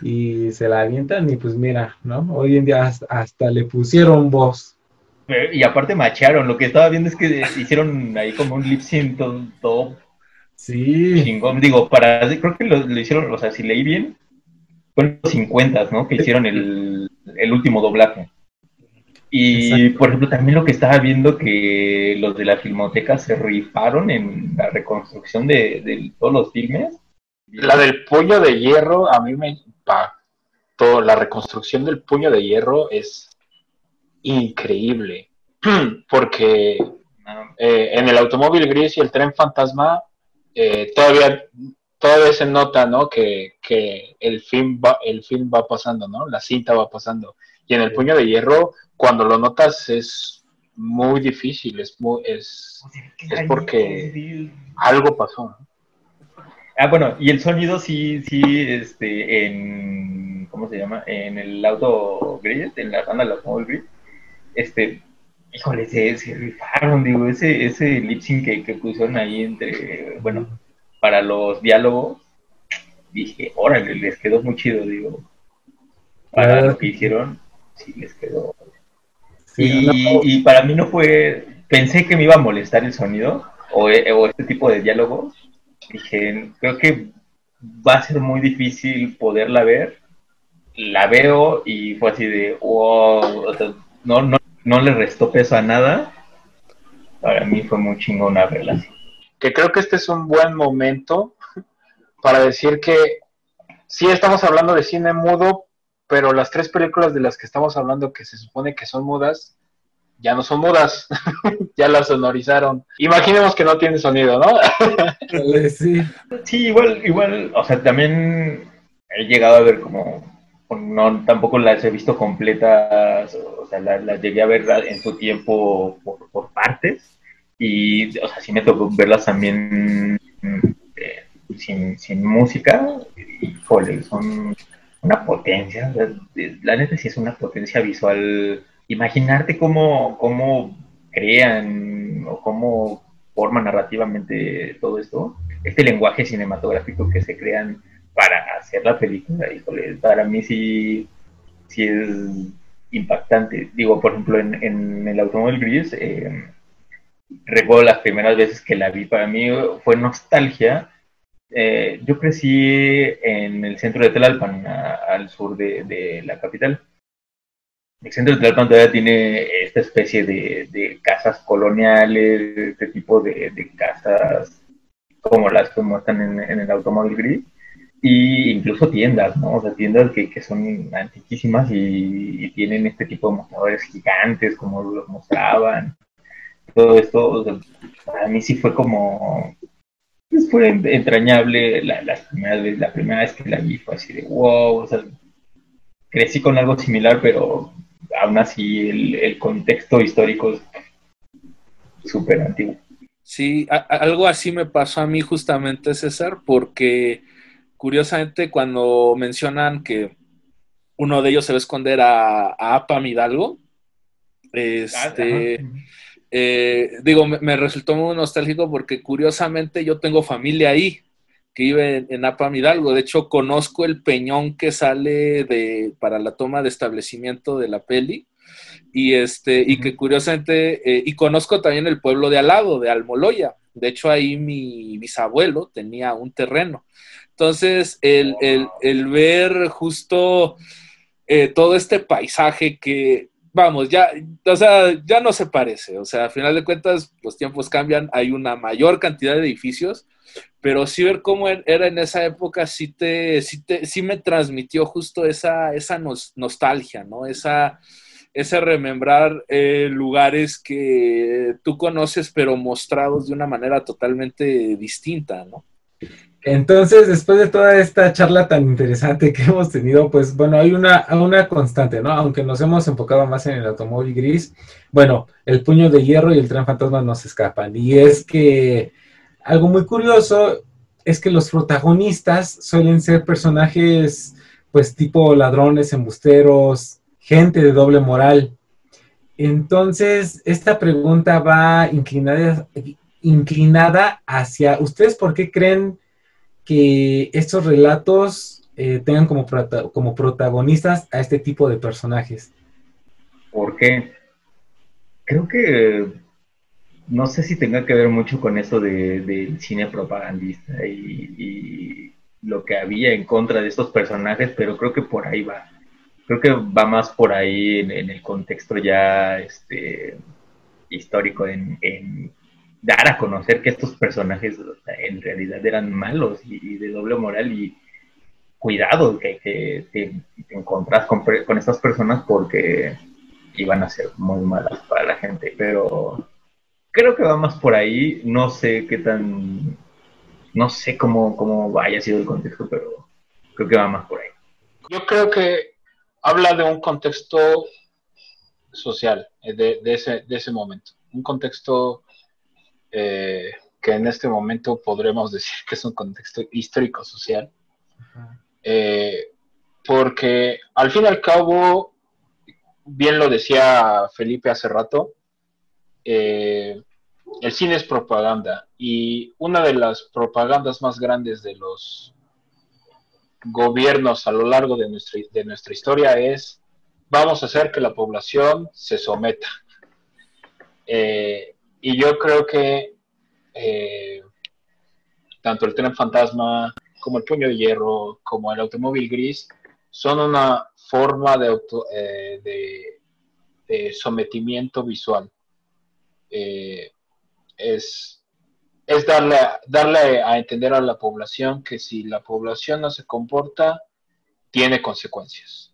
y se la avientan, y pues mira, ¿no? Hoy en día hasta le pusieron voz. Y aparte macharon, lo que estaba viendo es que hicieron ahí como un lip sync todo sí. Chingón. Digo, creo que lo hicieron, o sea, si leí bien, fueron los 50, ¿no? Que hicieron el último doblaje. Y, por ejemplo, también lo que estaba viendo que los de la Filmoteca se rifaron en la reconstrucción de todos los filmes. La del Puño de Hierro a mí me impactó. La reconstrucción del Puño de Hierro es increíble. Porque en el Automóvil Gris y el Tren Fantasma todavía se nota, ¿no? Que el film va pasando, ¿no? La cinta va pasando. Y en el Puño de Hierro, cuando lo notas, es muy difícil, es porque algo pasó, ¿no? Bueno, y el sonido sí, ¿cómo se llama? En el auto gris, en la banda del automóvil gris, híjole, se rifaron, digo, ese lip sync que pusieron ahí para los diálogos, dije, órale, les quedó muy chido, digo, para lo que hicieron, sí les quedó. Sí, y para mí no fue, pensé que me iba a molestar el sonido, o este tipo de diálogos. Dije, creo que va a ser muy difícil poderla ver. La veo y fue así de wow, o sea, no le restó peso a nada. Para mí fue muy chingona verla así. Que creo que este es un buen momento para decir que sí estamos hablando de cine mudo, pero las 3 películas de las que estamos hablando que se supone que son mudas, ya no son mudas, ya las sonorizaron. Imaginemos que no tiene sonido, ¿no? Sí. Sí, igual, o sea, también he llegado a ver no, tampoco las he visto completas, o sea, las llegué a ver en su tiempo por partes, y, o sea, sí me tocó verlas también sin música, y, híjole, son una potencia, la neta sí es una potencia visual. Imaginarte cómo crean o cómo forman narrativamente todo esto, este lenguaje cinematográfico que se crean para hacer la película, híjole, para mí sí es impactante. Digo, por ejemplo, en el Automóvil Gris, recuerdo las primeras veces que la vi, para mí fue nostalgia. Yo crecí en el centro de Tlalpan, al sur de la capital. El centro de Tlalpan todavía tiene esta especie de casas coloniales, este tipo de casas como las que muestran en el Automóvil Gris, y incluso tiendas, ¿no? O sea, tiendas que son antiquísimas y tienen este tipo de mostradores gigantes como los mostraban. Todo esto, o sea, para mí sí fue pues fue entrañable la primera vez que la vi, fue así de wow, o sea, crecí con algo similar, pero aún así el contexto histórico es súper antiguo. Sí, algo así me pasó a mí justamente, César, porque curiosamente cuando mencionan que uno de ellos se va a esconder a Apam Hidalgo, digo, me resultó muy nostálgico porque curiosamente yo tengo familia ahí, que vive en Apam Hidalgo. De hecho, conozco el peñón que sale para la toma de establecimiento de la peli, y que curiosamente, y conozco también el pueblo de al lado, de Almoloya. De hecho, ahí mi bisabuelo tenía un terreno. Entonces, el ver justo todo este paisaje que, vamos, o sea, ya no se parece. O sea, a final de cuentas, los tiempos cambian, hay una mayor cantidad de edificios, pero sí ver cómo era en esa época sí me transmitió justo esa nostalgia, ¿no? Ese remembrar lugares que tú conoces, pero mostrados de una manera totalmente distinta, ¿no? Entonces, después de toda esta charla tan interesante que hemos tenido, pues bueno, hay una constante, ¿no? Aunque nos hemos enfocado más en el Automóvil Gris, bueno, el Puño de Hierro y el Tren Fantasma no se escapan. Y es que algo muy curioso es que los protagonistas suelen ser personajes, pues tipo ladrones, embusteros, gente de doble moral. Entonces, esta pregunta va inclinada hacia, ¿ustedes por qué creen que estos relatos tengan como protagonistas a este tipo de personajes? ¿Por qué? Creo que no sé si tenga que ver mucho con eso del cine propagandista y lo que había en contra de estos personajes, pero creo que por ahí va. Creo que va más por ahí en el contexto ya histórico, en dar a conocer que estos personajes, o sea, en realidad eran malos y de doble moral, y cuidado que te encontrás con estas personas porque iban a ser muy malas para la gente. Pero creo que va más por ahí. No sé qué tan, no sé cómo haya sido el contexto, pero creo que va más por ahí. Yo creo que habla de un contexto social de ese momento, un contexto que en este momento podremos decir que es un contexto histórico-social, porque al fin y al cabo, bien lo decía Felipe hace rato, el cine es propaganda, y una de las propagandas más grandes de los gobiernos a lo largo de nuestra historia es: vamos a hacer que la población se someta. Y yo creo que tanto el Tren Fantasma como el Puño de Hierro, como el Automóvil Gris, son una forma de sometimiento visual. Es darle a entender a la población que si la población no se comporta, tiene consecuencias.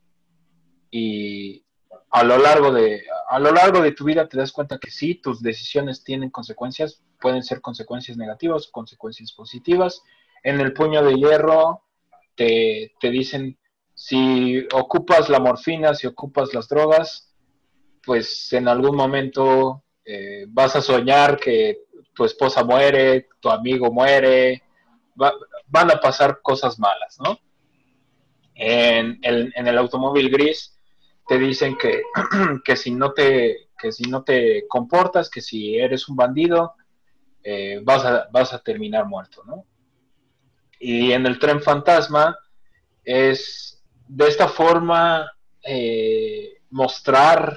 Y a lo largo de tu vida te das cuenta que sí, tus decisiones tienen consecuencias, pueden ser consecuencias negativas o consecuencias positivas. En el Puño de Hierro te dicen: si ocupas la morfina, si ocupas las drogas, pues en algún momento vas a soñar que tu esposa muere, tu amigo muere, van a pasar cosas malas, ¿no? En el Automóvil Gris te dicen que si no te comportas, que si eres un bandido, vas a terminar muerto, ¿no? Y en el Tren Fantasma es de esta forma mostrar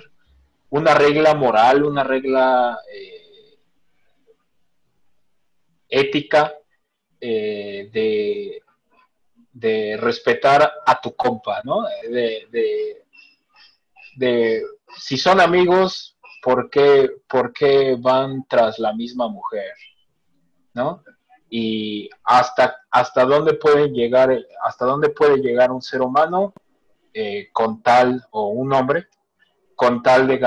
una regla moral, una regla ética de respetar a tu compa, ¿no? De si son amigos, ¿por qué van tras la misma mujer? ¿No? Y hasta dónde puede llegar un ser humano con tal, o un hombre, con tal de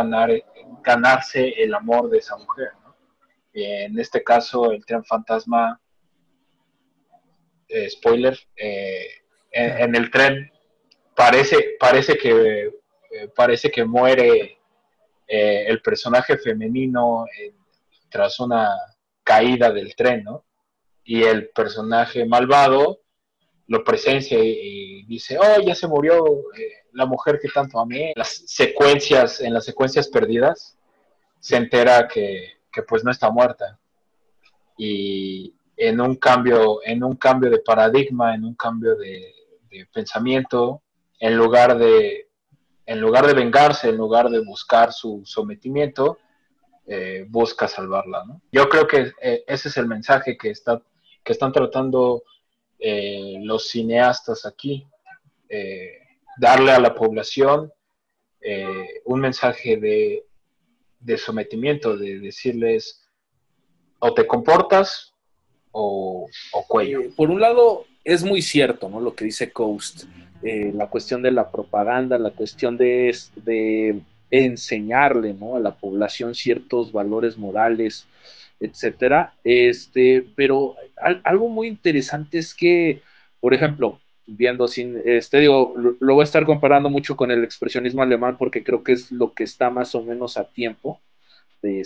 ganarse el amor de esa mujer, ¿no? En este caso, el Tren Fantasma, spoiler, en el tren parece que muere el personaje femenino tras una caída del tren, ¿no? Y el personaje malvado lo presencia y dice: oh, ya se murió la mujer que tanto amé. En las secuencias perdidas se entera que pues no está muerta, y en un cambio de paradigma, en un cambio de pensamiento, en lugar de vengarse, en lugar de buscar su sometimiento, busca salvarla, ¿no? Yo creo que ese es el mensaje que están tratando los cineastas aquí, darle a la población un mensaje de sometimiento, de decirles: o te comportas o cuello. Por un lado, es muy cierto, ¿no? Lo que dice Coast, la cuestión de la propaganda, la cuestión de enseñarle, ¿no?, a la población ciertos valores morales, etcétera. Pero algo muy interesante es que, por ejemplo, viendo lo voy a estar comparando mucho con el expresionismo alemán porque creo que es lo que está más o menos a tiempo de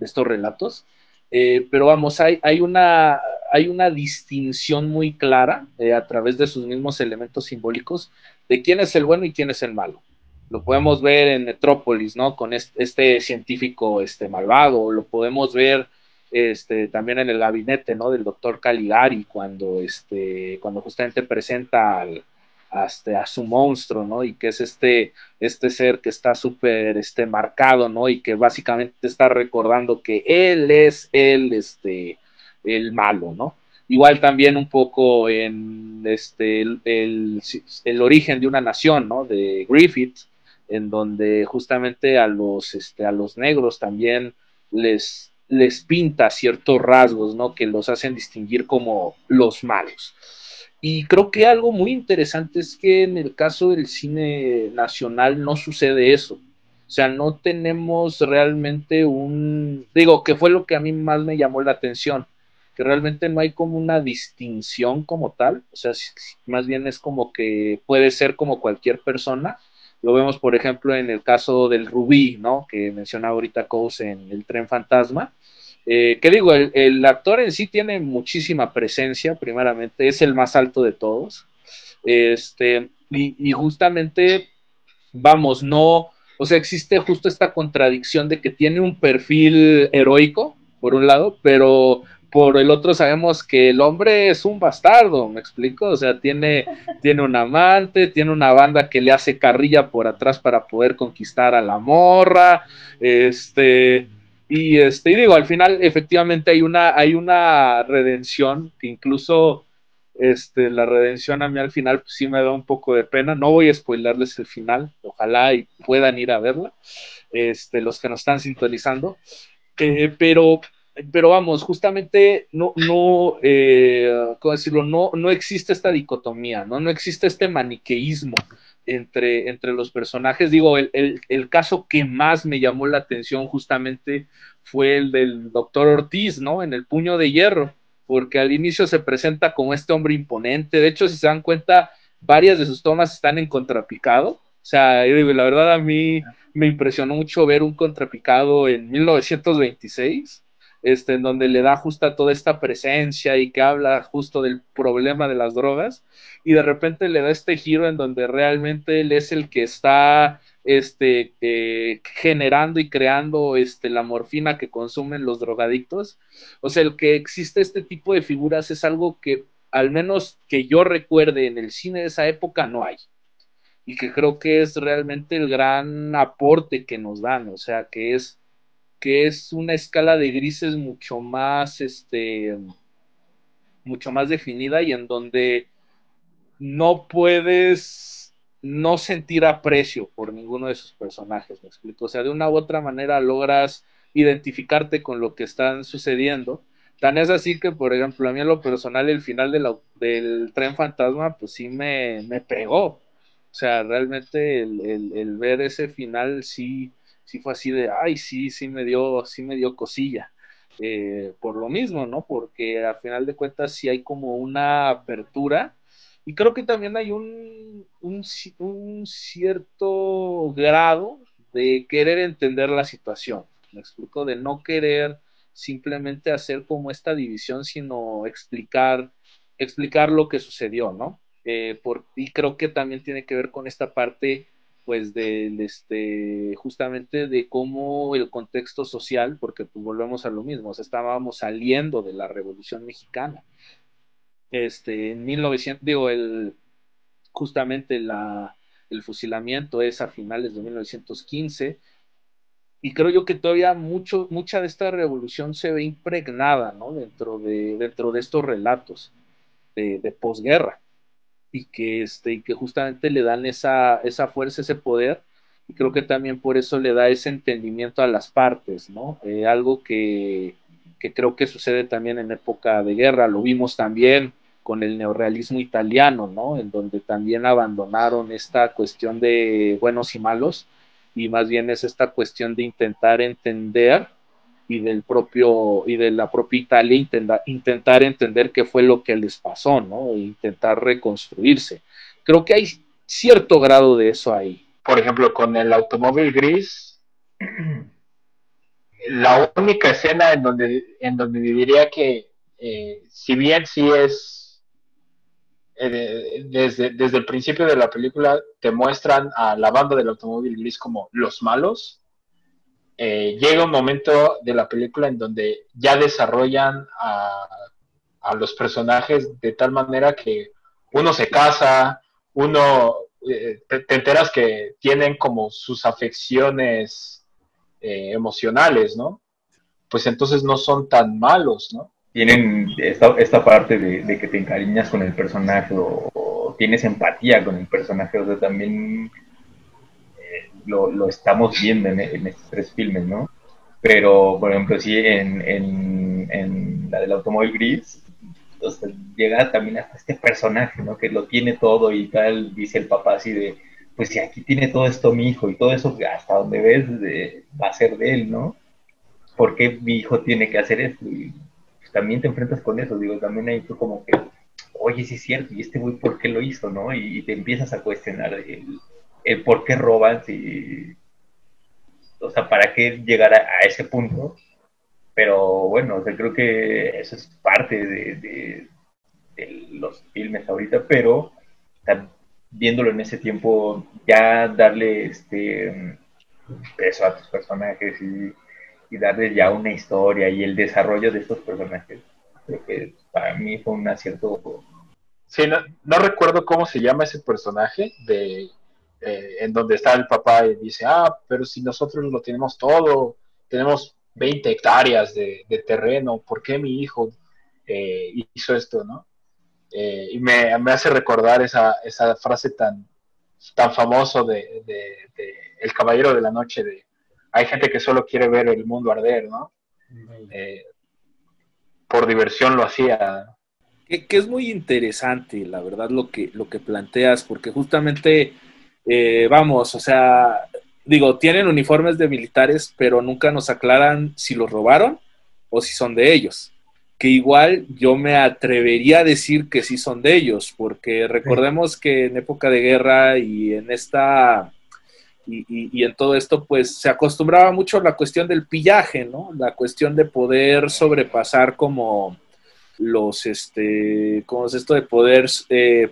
estos relatos. Pero vamos, hay una distinción muy clara a través de sus mismos elementos simbólicos de quién es el bueno y quién es el malo. Lo podemos ver en Metrópolis, ¿no?, con este científico malvado. Lo podemos ver también en el gabinete, ¿no?, del doctor Caligari, cuando justamente presenta a su monstruo, ¿no?, y que es este ser que está súper marcado, ¿no?, y que básicamente está recordando que él es el malo, ¿no? igual también un poco en el origen de una nación, ¿no? De Griffith, en donde justamente a los negros también les pinta ciertos rasgos, ¿no? Que los hacen distinguir como los malos. Y creo que algo muy interesante es que en el caso del cine nacional no sucede eso. O sea, no tenemos realmente digo, que fue lo que a mí más me llamó la atención, que realmente no hay como una distinción como tal, o sea, más bien es como que puede ser como cualquier persona. Lo vemos, por ejemplo, en el caso del Rubí, ¿no? Que mencionaba ahorita Coase en El Tren Fantasma. Que digo, el actor en sí tiene muchísima presencia, primeramente, es el más alto de todos. Y justamente, vamos, no, o sea, existe justo esta contradicción de que tiene un perfil heroico, por un lado, pero por el otro sabemos que el hombre es un bastardo, ¿me explico? O sea, tiene un amante, tiene una banda que le hace carrilla por atrás para poder conquistar a la morra, y digo, al final efectivamente hay una redención que incluso la redención a mí al final pues, sí me da un poco de pena. No voy a spoilerles el final, ojalá y puedan ir a verla, los que nos están sintonizando. Eh, pero, pero vamos, justamente ¿cómo decirlo? No existe esta dicotomía, ¿no? No existe este maniqueísmo entre los personajes. Digo, el caso que más me llamó la atención justamente fue el del doctor Ortiz, ¿no? En El Puño de Hierro, porque al inicio se presenta como este hombre imponente. De hecho, si se dan cuenta, varias de sus tomas están en contrapicado. O sea, yo digo, la verdad a mí me impresionó mucho ver un contrapicado en 1926, en donde le da justa toda esta presencia y que habla justo del problema de las drogas, y de repente le da este giro en donde realmente él es el que está generando y creando la morfina que consumen los drogadictos. O sea, el que existe este tipo de figuras es algo que, al menos que yo recuerde, en el cine de esa época no hay, y que creo que es realmente el gran aporte que nos dan, o sea, que es una escala de grises mucho más definida, y en donde no puedes no sentir aprecio por ninguno de sus personajes, me explico, o sea, de una u otra manera logras identificarte con lo que están sucediendo. Tan es así que, por ejemplo, a mí en lo personal el final del Tren Fantasma, pues sí me pegó. O sea, realmente el ver ese final sí fue así de, ay, sí me dio cosilla. Por lo mismo, ¿no? Porque al final de cuentas sí hay como una apertura, y creo que también hay un cierto grado de querer entender la situación, me explico, de no querer simplemente hacer como esta división, sino explicar lo que sucedió, ¿no? Y creo que también tiene que ver con esta parte, pues, justamente de cómo el contexto social, porque pues, volvemos a lo mismo, o sea, estábamos saliendo de la Revolución Mexicana. En 1900, digo, justamente el fusilamiento es a finales de 1915, y creo yo que todavía mucha de esta revolución se ve impregnada, ¿no? Dentro de estos relatos de posguerra, y que justamente le dan esa fuerza, ese poder, y creo que también por eso le da ese entendimiento a las partes, ¿no? Algo que creo que sucede también en época de guerra, lo vimos también con el neorrealismo italiano, ¿no? En donde también abandonaron esta cuestión de buenos y malos, y más bien es esta cuestión de intentar entender, y de la propia Italia intentar entender qué fue lo que les pasó, ¿no? E intentar reconstruirse. Creo que hay cierto grado de eso ahí. Por ejemplo, con el automóvil gris, la única escena en donde diría que, si bien sí es, desde el principio de la película te muestran a la banda del automóvil gris como los malos, llega un momento de la película en donde ya desarrollan a los personajes de tal manera que uno se casa, uno te enteras que tienen como sus afecciones emocionales, ¿no? Pues entonces no son tan malos, ¿no? tienen esta parte de que te encariñas con el personaje o tienes empatía con el personaje, o sea, también lo estamos viendo en estos tres filmes, ¿no? Pero, por ejemplo, sí, en la del automóvil gris, o sea, llega también hasta este personaje, ¿no? Que lo tiene todo y tal, dice el papá así de, pues si aquí tiene todo esto mi hijo y todo eso hasta donde ves va a ser de él, ¿no? ¿Por qué mi hijo tiene que hacer esto? Y pues, también te enfrentas con eso, digo, también ahí tú como que, oye, sí es cierto, y este güey, ¿por qué lo hizo, no? Y te empiezas a cuestionar el por qué roban, si, o sea, para qué llegar a ese punto. Pero bueno, o sea, creo que eso es parte de los filmes ahorita, pero viéndolo en ese tiempo, ya darle peso a tus personajes y darle ya una historia y el desarrollo de estos personajes, creo que para mí fue un acierto. Sí, no recuerdo cómo se llama ese personaje en donde está el papá y dice, pero si nosotros lo tenemos todo, tenemos 20 hectáreas de terreno, ¿por qué mi hijo hizo esto, no? Y me hace recordar esa frase tan famoso de El Caballero de la Noche, de hay gente que solo quiere ver el mundo arder, ¿no? Por diversión lo hacía. Que es muy interesante, la verdad, lo que planteas, porque justamente, vamos, o sea, digo, tienen uniformes de militares, pero nunca nos aclaran si los robaron o si son de ellos. Que igual yo me atrevería a decir que sí son de ellos, porque recordemos que en época de guerra y en esta y en todo esto, pues se acostumbraba mucho la cuestión del pillaje, ¿no? La cuestión de poder sobrepasar como ¿cómo es esto de poder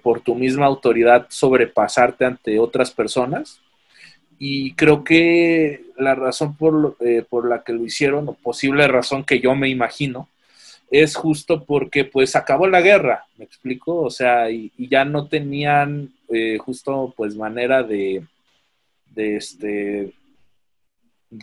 por tu misma autoridad sobrepasarte ante otras personas? Y creo que la razón por la que lo hicieron, o posible razón que yo me imagino, es justo porque pues acabó la guerra, ¿me explico? O sea, y ya no tenían justo pues manera de de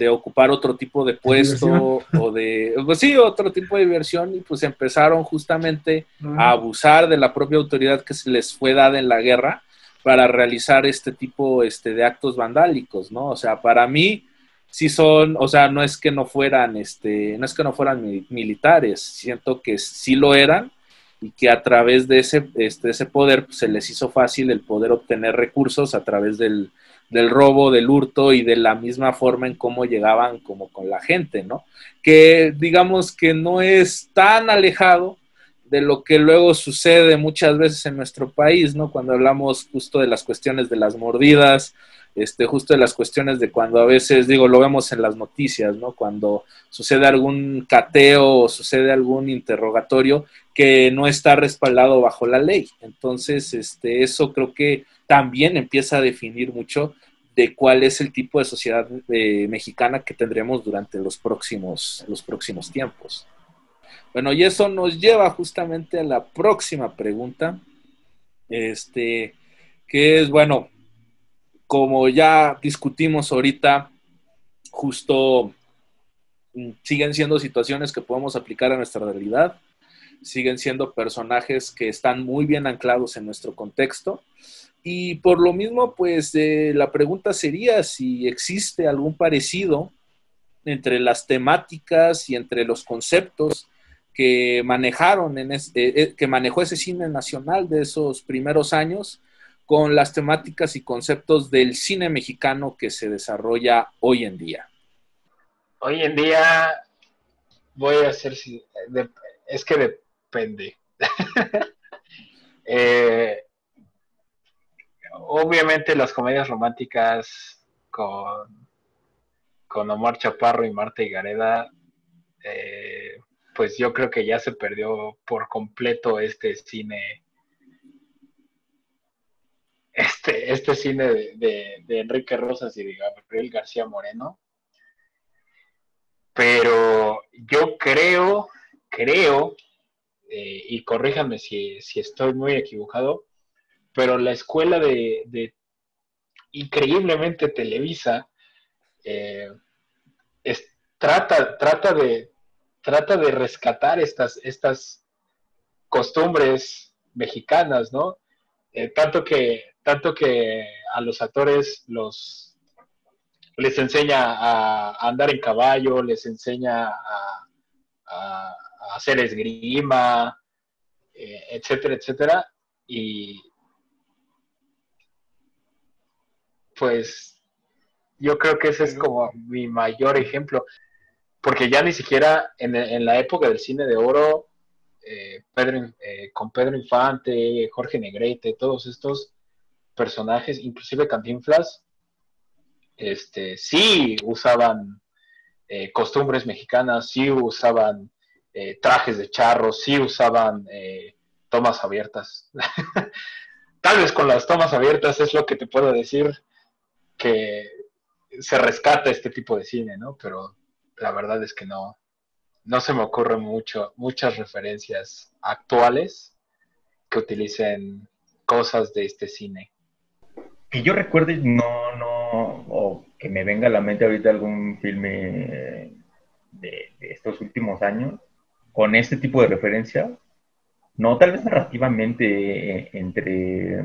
ocupar otro tipo de puesto o de, pues sí, otro tipo de diversión y pues empezaron justamente a abusar de la propia autoridad que se les fue dada en la guerra para realizar este tipo de actos vandálicos, ¿no? O sea, para mí sí son, o sea, no es que no fueran, no es que no fueran militares, siento que sí lo eran y que a través de ese poder pues, se les hizo fácil el poder obtener recursos a través del robo, del hurto y de la misma forma en cómo llegaban como con la gente, ¿no? Que digamos que no es tan alejado de lo que luego sucede muchas veces en nuestro país, ¿no? Cuando hablamos justo de las cuestiones de las mordidas, justo de las cuestiones de cuando a veces, digo, lo vemos en las noticias, ¿no? Cuando sucede algún cateo o sucede algún interrogatorio que no está respaldado bajo la ley. Entonces, eso creo que también empieza a definir mucho de cuál es el tipo de sociedad mexicana que tendremos durante los próximos tiempos. Bueno, y eso nos lleva justamente a la próxima pregunta, que es, bueno, como ya discutimos ahorita, justo siguen siendo situaciones que podemos aplicar a nuestra realidad, siguen siendo personajes que están muy bien anclados en nuestro contexto, y por lo mismo, pues la pregunta sería si existe algún parecido entre las temáticas y entre los conceptos que manejaron que manejó ese cine nacional de esos primeros años con las temáticas y conceptos del cine mexicano que se desarrolla hoy en día. Hoy en día voy a hacer, es que depende. Obviamente las comedias románticas con Omar Chaparro y Marta Higareda, pues yo creo que ya se perdió por completo este cine de Enrique Rosas y de Gabriel García Moreno. Pero yo creo, y corríjanme si estoy muy equivocado, pero la escuela de increíblemente Televisa trata trata de rescatar estas costumbres mexicanas, ¿no? Tanto que a los actores les enseña a andar en caballo, les enseña a hacer esgrima, etcétera, etcétera. Y pues yo creo que ese es como mi mayor ejemplo, porque ya ni siquiera en la época del cine de oro, con Pedro Infante, Jorge Negrete, todos estos personajes, inclusive Cantinflas, sí usaban costumbres mexicanas, sí usaban trajes de charro, sí usaban tomas abiertas. Tal vez con las tomas abiertas es lo que te puedo decir que se rescata este tipo de cine, ¿no? Pero la verdad es que no se me ocurren muchas referencias actuales que utilicen cosas de este cine. Que yo recuerde, o que me venga a la mente ahorita algún filme de estos últimos años con este tipo de referencia. No, tal vez narrativamente entre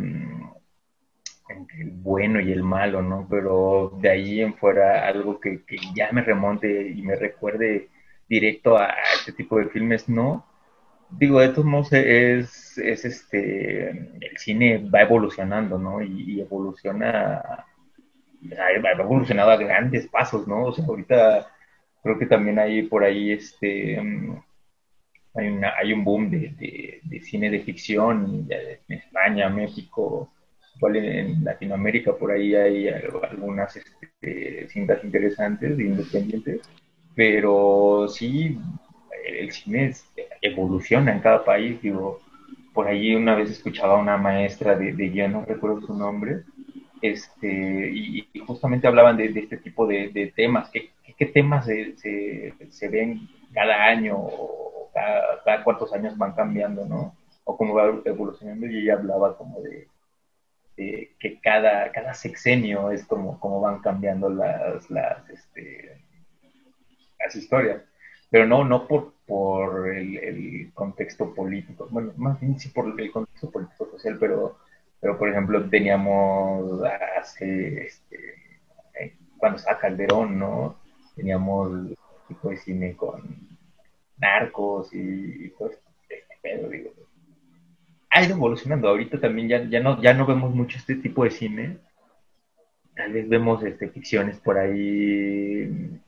el bueno y el malo, ¿no? Pero de ahí en fuera algo que ya me remonte y me recuerde directo a este tipo de filmes, ¿no? Digo, de todos modos el cine va evolucionando, ¿no? Y ha evolucionado a grandes pasos, ¿no? O sea, ahorita creo que también hay por ahí hay un boom de cine de ficción en España, México, igual en Latinoamérica, por ahí hay algunas cintas interesantes, independientes, pero sí, el cine evoluciona en cada país. Digo, por ahí una vez escuchaba a una maestra de guión, no recuerdo su nombre, y justamente hablaban de este tipo de temas. ¿Qué temas se ven cada año o cada cuántos años van cambiando, ¿no? O cómo va evolucionando, y ella hablaba como de que cada sexenio es como van cambiando las historias, pero no por el contexto político, bueno, más bien sí por el contexto político social, pero por ejemplo teníamos cuando estaba Calderón, ¿no? Teníamos tipo de cine con narcos y todo este pedo, digo. Ha ido evolucionando, ahorita también ya no vemos mucho este tipo de cine. Tal vez vemos ficciones por ahí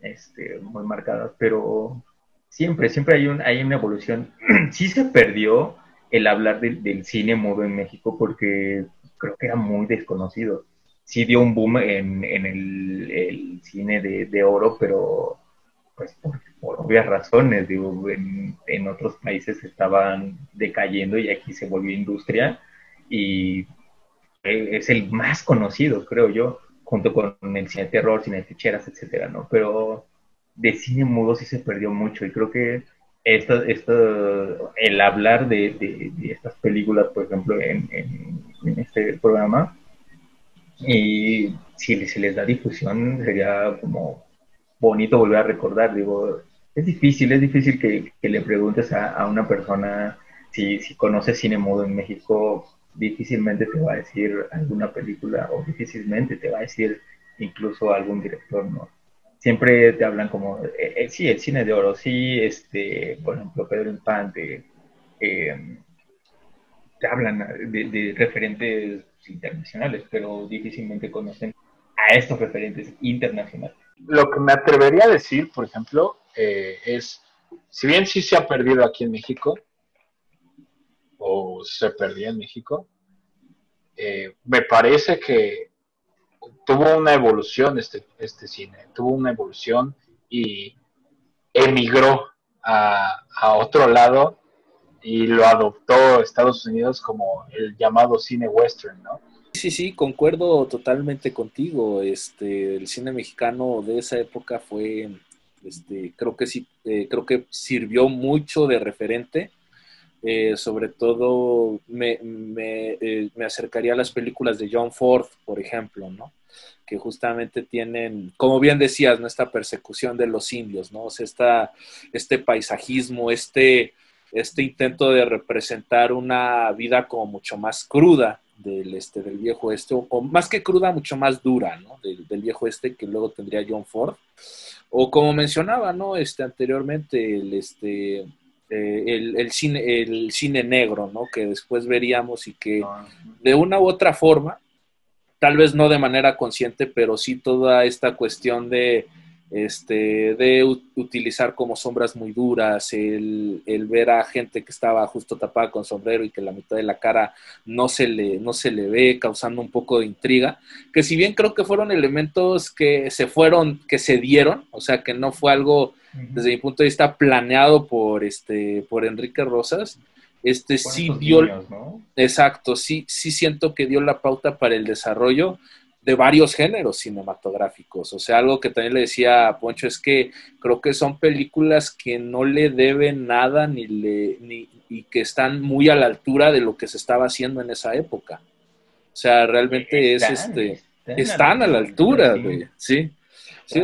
muy marcadas, pero siempre hay una evolución. Sí se perdió el hablar del cine mudo en México porque creo que era muy desconocido. Sí dio un boom en el cine de oro, pero pues por obvias razones, digo, en otros países estaban decayendo y aquí se volvió industria y es el más conocido, creo yo, junto con el cine de terror, cine de ficheras, etcétera, ¿no? Pero de cine mudo sí se perdió mucho y creo que el hablar de estas películas, por ejemplo, en este programa, y si se les da difusión, sería como bonito volver a recordar. Digo, es difícil que le preguntes a una persona si conoce cine mudo en México. Difícilmente te va a decir alguna película o difícilmente te va a decir incluso algún director, ¿no? Siempre te hablan como, sí, el cine de oro, sí, por ejemplo, Pedro Infante, eh, te hablan de referentes internacionales, pero difícilmente conocen a estos referentes internacionales. Lo que me atrevería a decir, por ejemplo, es, si bien sí se ha perdido aquí en México, o se perdió en México, me parece que tuvo una evolución este cine, tuvo una evolución y emigró a otro lado y lo adoptó Estados Unidos como el llamado cine western, ¿no? Sí, sí, concuerdo totalmente contigo. El cine mexicano de esa época fue, creo que sí, creo que sirvió mucho de referente. Sobre todo me acercaría a las películas de John Ford, por ejemplo, ¿no? que justamente tienen, como bien decías, ¿no? Esta persecución de los indios, ¿no? O sea, este paisajismo, este intento de representar una vida como mucho más cruda del viejo oeste, o más que cruda, mucho más dura, ¿no? Del viejo oeste, que luego tendría John Ford. O como mencionaba, ¿no? Anteriormente, el cine negro, ¿no? Que después veríamos y que de una u otra forma, tal vez no de manera consciente, pero sí toda esta cuestión de utilizar como sombras muy duras, el ver a gente que estaba justo tapada con sombrero y que la mitad de la cara no se le ve, causando un poco de intriga, que si bien creo que fueron elementos que se dieron, o sea, que no fue algo, desde mi punto de vista, planeado por Enrique Rosas, sí dio, niños, ¿no? Exacto, sí siento que dio la pauta para el desarrollo de varios géneros cinematográficos. O sea, algo que también le decía a Poncho es que creo que son películas que no le deben nada y que están muy a la altura de lo que se estaba haciendo en esa época. O sea, realmente están a la altura, güey. Sí,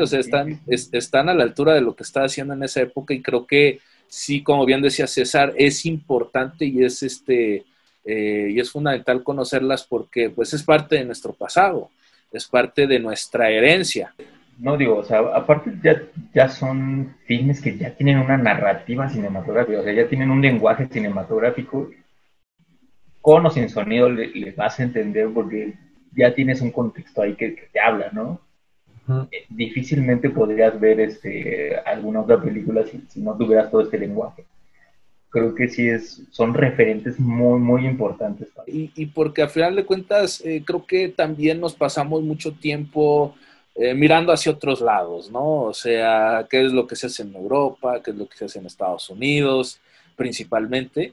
o sea, están a la altura de lo que estaba haciendo en esa época, y creo que sí, como bien decía César, es importante y es fundamental conocerlas, porque pues es parte de nuestro pasado, es parte de nuestra herencia. No, digo, o sea, aparte ya son filmes que ya tienen una narrativa cinematográfica, o sea, ya tienen un lenguaje cinematográfico, con o sin sonido le vas a entender, porque ya tienes un contexto ahí que te habla, ¿no? Uh-huh. Difícilmente podrías ver alguna otra película si no tuvieras todo este lenguaje. Creo que sí son referentes muy, muy importantes. Y porque al final de cuentas, creo que también nos pasamos mucho tiempo mirando hacia otros lados, ¿no? O sea, qué es lo que se hace en Europa, qué es lo que se hace en Estados Unidos, principalmente.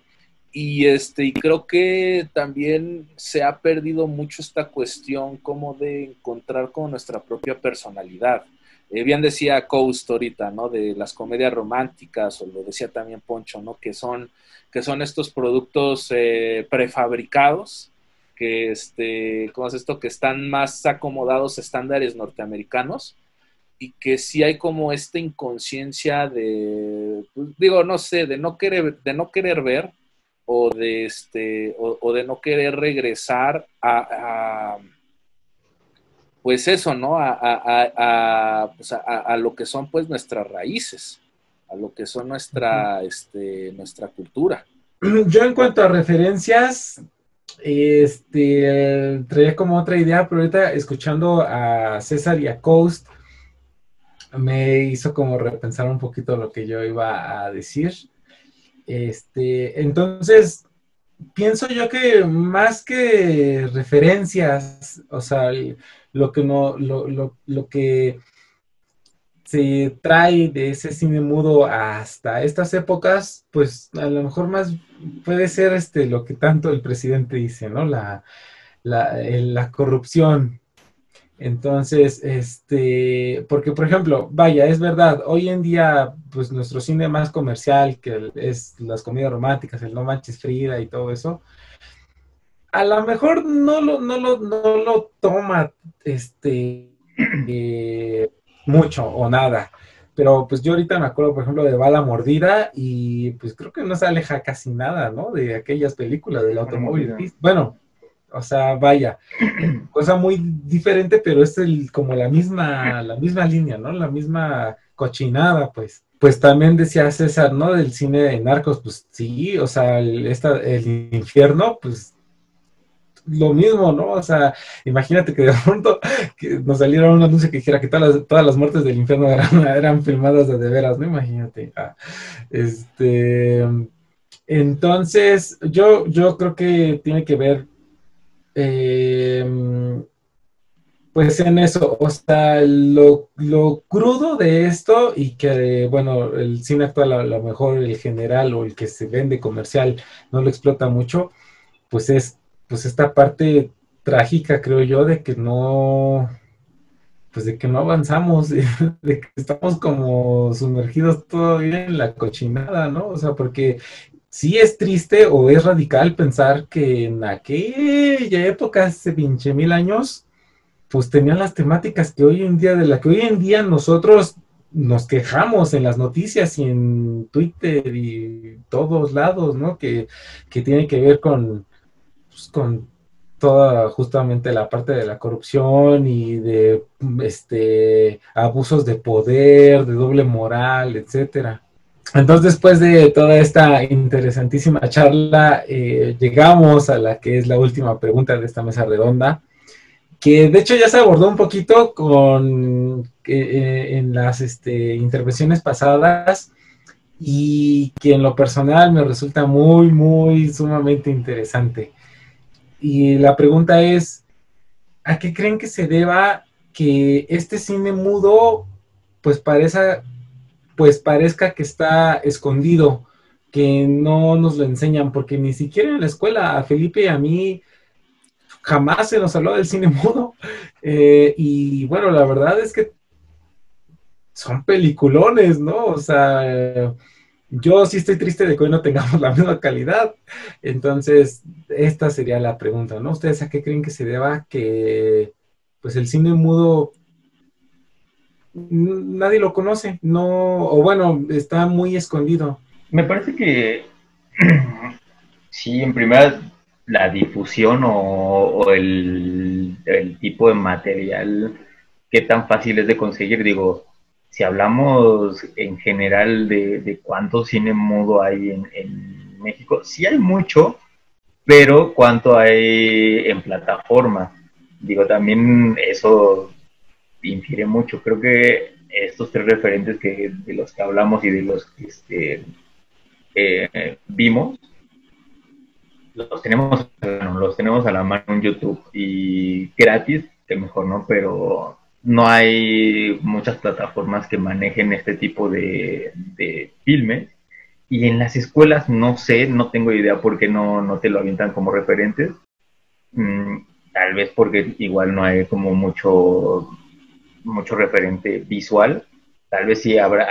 Y creo que también se ha perdido mucho esta cuestión como de encontrar como nuestra propia personalidad. Bien decía Coast ahorita, ¿no? De las comedias románticas, o lo decía también Poncho, ¿no? Que son estos productos prefabricados, que, ¿cómo es esto? Que están más acomodados a estándares norteamericanos, y que sí hay como esta inconsciencia de, digo, no sé, de no querer ver, o de no querer regresar a pues eso, ¿no? Pues a lo que son pues nuestras raíces, a lo que son nuestra cultura. Yo, en cuanto a referencias, traía como otra idea, pero ahorita escuchando a César y a Coast me hizo como repensar un poquito lo que yo iba a decir. Entonces, pienso yo que más que referencias, o sea, lo que se trae de ese cine mudo hasta estas épocas, pues a lo mejor más puede ser lo que tanto el presidente dice, ¿no? La corrupción. Entonces, porque por ejemplo, vaya, es verdad, hoy en día, pues nuestro cine más comercial, que es las comedias románticas, el No Manches Frida y todo eso, a lo mejor no lo toma mucho o nada. Pero pues yo ahorita me acuerdo, por ejemplo, de Bala Mordida, y pues creo que no se aleja casi nada, ¿no? De aquellas películas del automóvil. Bueno, o sea, vaya, cosa muy diferente, pero es como la misma línea, ¿no? La misma cochinada, pues. Pues también decía César, ¿no? Del cine de narcos, pues sí, o sea, el infierno, pues lo mismo, ¿no? O sea, imagínate que de pronto que nos saliera un anuncio que dijera que todas las muertes del infierno eran filmadas de veras, ¿no? Imagínate. Entonces, yo creo que tiene que ver pues en eso, o sea, lo crudo de esto, y que, bueno, el cine actual, a lo mejor el general o el que se vende comercial no lo explota mucho, pues es pues esta parte trágica, creo yo, de que no avanzamos, de que estamos como sumergidos todavía en la cochinada, ¿no? O sea, porque sí es triste o es radical pensar que en aquella época, hace 20,000 años, pues tenían las temáticas que hoy en día, de la que hoy en día nosotros nos quejamos en las noticias y en Twitter y todos lados, ¿no? Que tiene que ver pues, con toda justamente la parte de la corrupción y de abusos de poder, de doble moral, etcétera. Entonces, después de toda esta interesantísima charla, llegamos a la que es la última pregunta de esta mesa redonda, que de hecho ya se abordó un poquito en las intervenciones pasadas, y que en lo personal me resulta muy, muy sumamente interesante. Y la pregunta es, ¿a qué creen que se deba que este cine mudo pues parezca que está escondido, que no nos lo enseñan? Porque ni siquiera en la escuela a Felipe y a mí jamás se nos habló del cine mudo, y bueno, la verdad es que son peliculones, ¿no? O sea, yo sí estoy triste de que hoy no tengamos la misma calidad. Entonces, esta sería la pregunta, ¿no? ¿Ustedes a qué creen que se deba que pues el cine mudo nadie lo conoce? No, o bueno, está muy escondido. Me parece que sí, en primera, la difusión o el tipo de material, qué tan fácil es de conseguir. Digo, si hablamos en general de cuánto cine mudo hay en México, sí hay mucho, pero cuánto hay en plataforma. Digo, también eso infiere mucho. Creo que estos tres referentes de los que hablamos y de los que vimos, los tenemos a la mano en YouTube y gratis, que mejor, ¿no? Pero no hay muchas plataformas que manejen este tipo de filmes, y en las escuelas no sé, no tengo idea por qué no te lo avientan como referentes. Tal vez porque igual no hay como mucho referente visual. Tal vez sí habrá,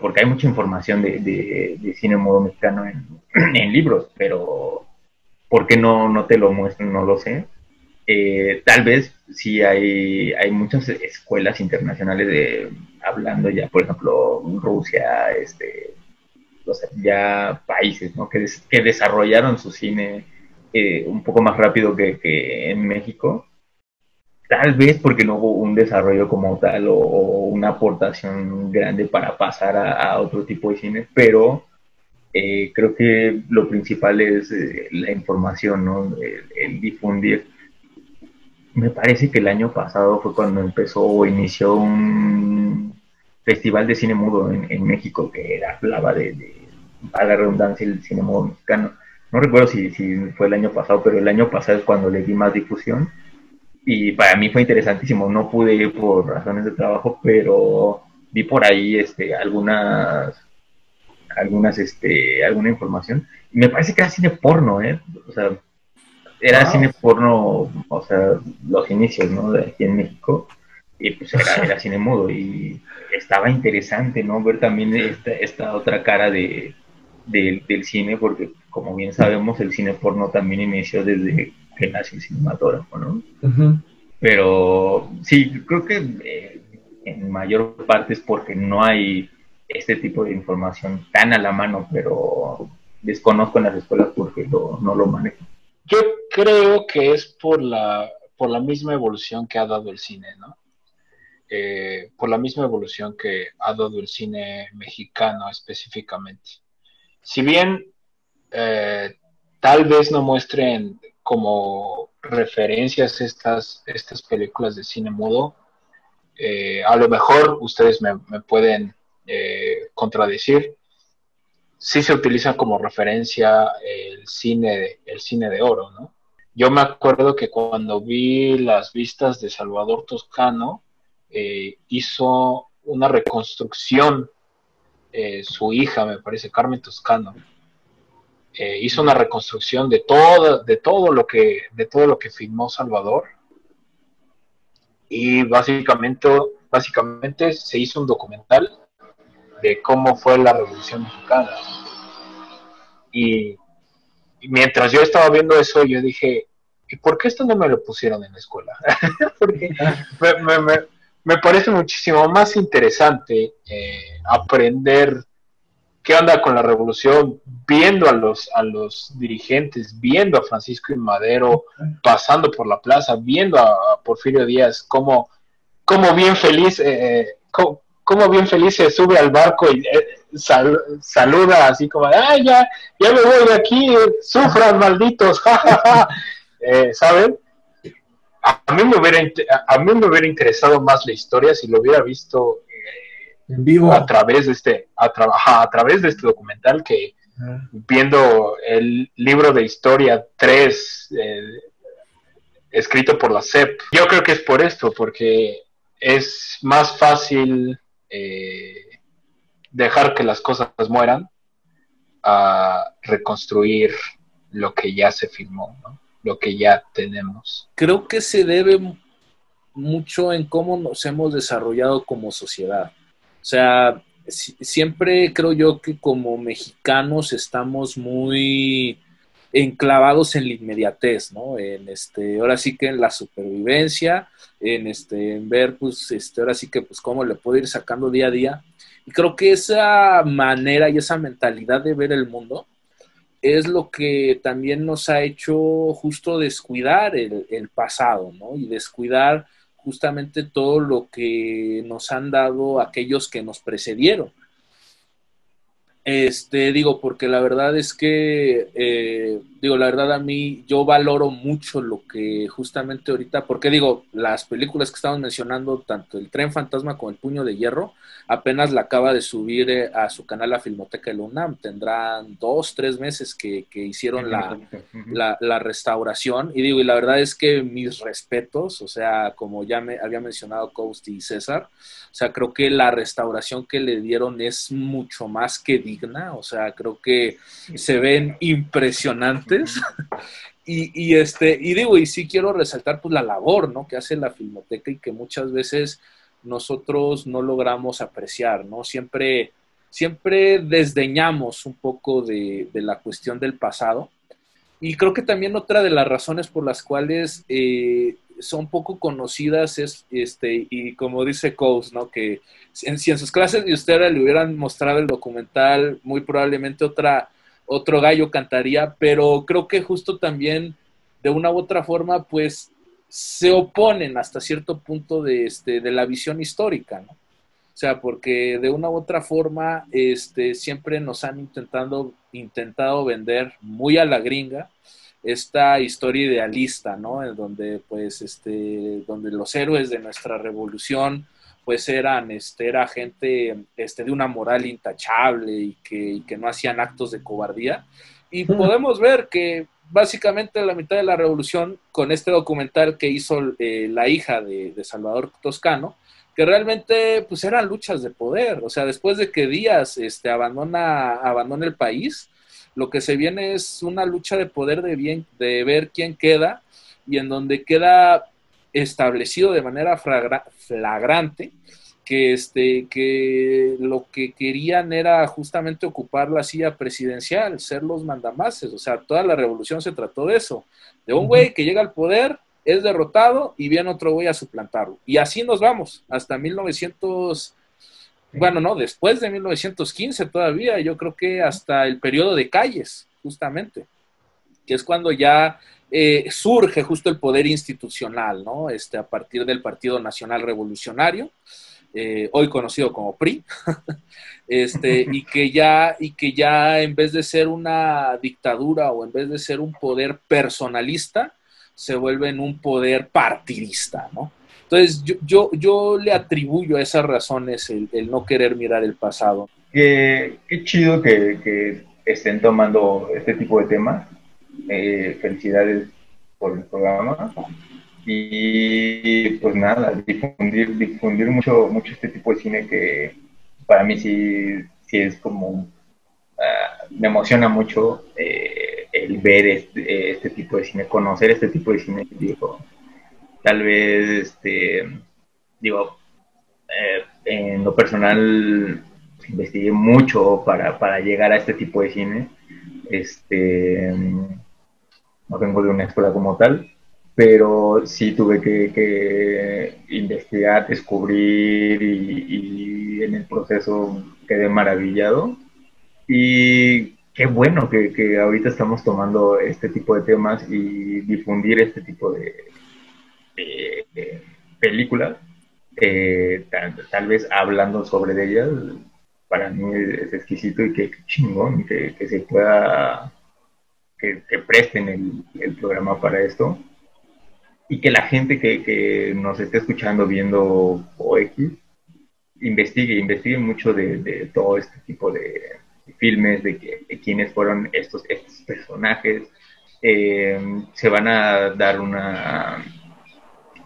porque hay mucha información de cine mudo mexicano en libros, pero ¿por qué no te lo muestran? No lo sé. Tal vez sí hay muchas escuelas internacionales hablando ya, por ejemplo, Rusia, o sea, ya países, ¿no? que desarrollaron su cine un poco más rápido que en México. Tal vez porque no hubo un desarrollo como tal o una aportación grande para pasar a otro tipo de cine, pero creo que lo principal es la información, ¿no? El difundir. Me parece que el año pasado fue cuando empezó o inició un festival de cine mudo en México que hablaba a la redundancia, el cine mudo mexicano. No recuerdo si fue el año pasado, pero el año pasado es cuando le di más difusión. Y para mí fue interesantísimo. No pude ir por razones de trabajo, pero vi por ahí alguna información. Y me parece que era cine porno, o sea, era cine porno, o sea, los inicios, ¿no? De aquí en México, y pues era cine mudo, y estaba interesante, ¿no? Ver también esta otra cara del cine, porque como bien sabemos, el cine porno también inició desde que nació el cinematógrafo, ¿no? Uh-huh. Pero sí, creo que en mayor parte es porque no hay este tipo de información tan a la mano, pero desconozco en las escuelas porque no lo manejo. Yo creo que es por la misma evolución que ha dado el cine, ¿no? Por la misma evolución que ha dado el cine mexicano específicamente. Si bien tal vez no muestren como referencias estas películas de cine mudo, a lo mejor ustedes me pueden contradecir. Sí se utiliza como referencia el cine de oro, ¿no? Yo me acuerdo que cuando vi las vistas de Salvador Toscano, hizo una reconstrucción, su hija, me parece, Carmen Toscano, hizo una reconstrucción de todo lo que filmó Salvador, y básicamente se hizo un documental de cómo fue la Revolución Mexicana. Y mientras yo estaba viendo eso, yo dije, ¿y por qué esto no me lo pusieron en la escuela? Porque me parece muchísimo más interesante aprender qué onda con la revolución, viendo a los dirigentes, viendo a Francisco I. Madero pasando por la plaza, viendo a Porfirio Díaz, cómo bien feliz, cómo bien feliz se sube al barco y saluda así como, ¡ay, ya me voy de aquí! ¡Sufran, malditos! ¡Ja, ja, ja! ¿Saben? A mí me hubiera interesado más la historia si lo hubiera visto en vivo a través de este documental que viendo el libro de historia 3 escrito por la SEP. Yo creo que es por esto, porque es más fácil dejar que las cosas mueran a reconstruir lo que ya se filmó, ¿no? Lo que ya tenemos. Creo que se debe mucho en cómo nos hemos desarrollado como sociedad. O sea, siempre creo yo que como mexicanos estamos muy enclavados en la inmediatez, ¿no? Ahora sí que en la supervivencia, en ver, pues, ahora sí que, pues, cómo le puedo ir sacando día a día. Y creo que esa manera y esa mentalidad de ver el mundo es lo que también nos ha hecho justo descuidar el pasado, ¿no? Y descuidar justamente todo lo que nos han dado aquellos que nos precedieron. Porque la verdad es que, la verdad a mí, yo valoro mucho lo que justamente ahorita, porque las películas que estamos mencionando, tanto El Tren Fantasma como El Puño de Hierro, apenas la acaba de subir a su canal la Filmoteca de la UNAM, tendrán 2-3 meses que hicieron la restauración, y la verdad es que mis respetos, o sea, como ya me había mencionado Coast y César, o sea, creo que la restauración que le dieron es mucho más que digna, o sea, creo que se ven impresionantes. Y sí quiero resaltar pues la labor, ¿no?, que hace la Filmoteca y que muchas veces nosotros no logramos apreciar, ¿no? Siempre desdeñamos un poco de la cuestión del pasado. Y creo que también otra de las razones por las cuales son poco conocidas es, y como dice Coase, ¿no?, que si en sus clases de historia le hubieran mostrado el documental, muy probablemente otro gallo cantaría, pero creo que justo también, de una u otra forma, pues, se oponen hasta cierto punto de la visión histórica, ¿no? O sea, porque de una u otra forma, siempre nos han intentado vender muy a la gringa esta historia idealista, ¿no? En donde, pues, donde los héroes de nuestra revolución, pues, era gente, de una moral intachable y que no hacían actos de cobardía. Y podemos ver que básicamente la mitad de la revolución, con este documental que hizo la hija de Salvador Toscano, que realmente pues eran luchas de poder. O sea, después de que Díaz abandona el país, lo que se viene es una lucha de poder de ver quién queda, y en donde queda establecido de manera flagrante que lo que querían era justamente ocupar la silla presidencial, ser los mandamases. O sea, toda la revolución se trató de eso, de un güey que llega al poder, es derrotado y viene otro güey a suplantarlo. Y así nos vamos hasta 1900, bueno, no, después de 1915 todavía, yo creo que hasta el periodo de Calles, justamente, que es cuando ya surge justo el poder institucional, ¿no? A partir del Partido Nacional Revolucionario, hoy conocido como PRI, y que ya en vez de ser una dictadura o en vez de ser un poder personalista, se vuelve en un poder partidista, ¿no? Entonces yo le atribuyo a esas razones el no querer mirar el pasado. Qué chido que estén tomando este tipo de temas. Felicidades por el programa. Y pues nada, difundir mucho este tipo de cine que para mí sí es como me emociona mucho el ver este tipo de cine, conocer este tipo de cine. Tal vez en lo personal investigué mucho para llegar a este tipo de cine. No vengo de una escuela como tal, pero sí tuve que investigar, descubrir y en el proceso quedé maravillado. Y qué bueno que ahorita estamos tomando este tipo de temas y difundir este tipo de películas, tal vez hablando sobre ellas, para mí es exquisito y que chingón que se pueda, que presten el programa para esto y que la gente que nos esté escuchando, viendo OX, investigue mucho de todo este tipo de filmes, de quiénes fueron estos personajes. Se van a dar una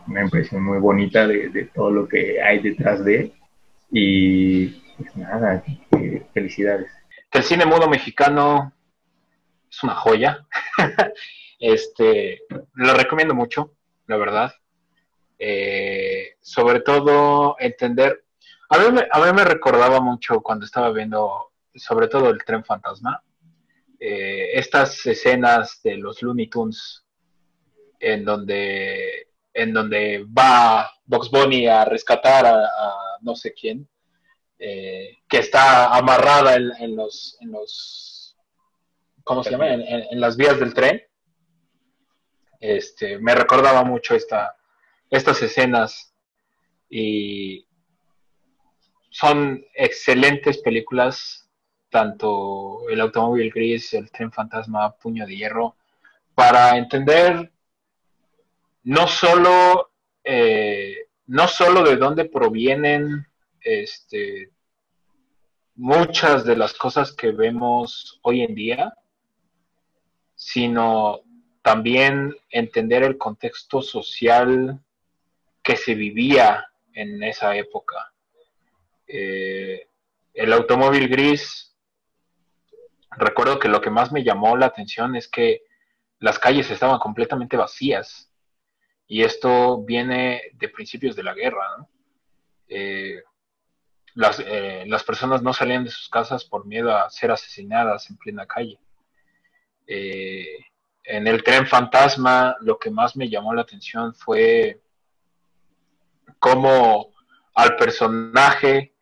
impresión muy bonita de todo lo que hay detrás de. Y pues nada, felicidades. El cine mudo mexicano es una joya. Lo recomiendo mucho, la verdad. Sobre todo entender. A mí me recordaba mucho cuando estaba viendo, sobre todo el Tren Fantasma, estas escenas de los Looney Tunes en donde va Bugs Bunny a rescatar a no sé quién, que está amarrada en los ¿cómo se llama? En las vías del tren. Me recordaba mucho estas escenas y son excelentes películas, tanto El Automóvil Gris, El Tren Fantasma, Puño de Hierro, para entender no solo, no solo de dónde provienen muchas de las cosas que vemos hoy en día, sino también entender el contexto social que se vivía en esa época. El Automóvil Gris, recuerdo que lo que más me llamó la atención es que las calles estaban completamente vacías, y esto viene de principios de la guerra, ¿no? Las personas no salían de sus casas por miedo a ser asesinadas en plena calle. En el Tren Fantasma, lo que más me llamó la atención fue cómo al personaje,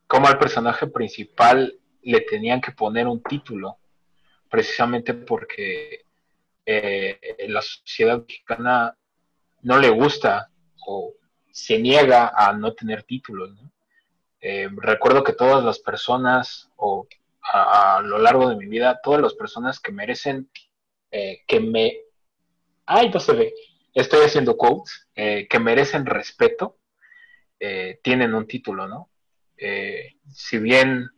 cómo al personaje principal le tenían que poner un título, precisamente porque la sociedad mexicana no le gusta o se niega a no tener títulos, ¿no? Recuerdo que todas las personas, o a lo largo de mi vida, todas las personas que merecen que me... ¡Ay, no se ve! Estoy haciendo quotes, que merecen respeto, tienen un título, ¿no? Si bien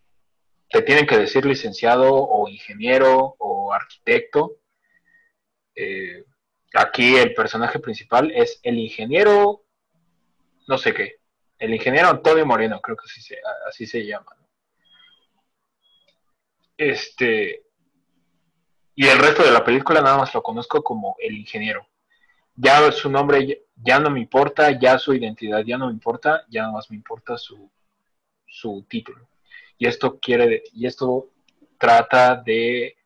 te tienen que decir licenciado o ingeniero o arquitecto, aquí el personaje principal es el ingeniero no sé qué, el ingeniero Antonio Moreno, creo que así se llama, ¿no? Y el resto de la película nada más lo conozco como el ingeniero. Ya su nombre ya no me importa, ya su identidad ya no me importa, ya nada más me importa su título. Y esto trata de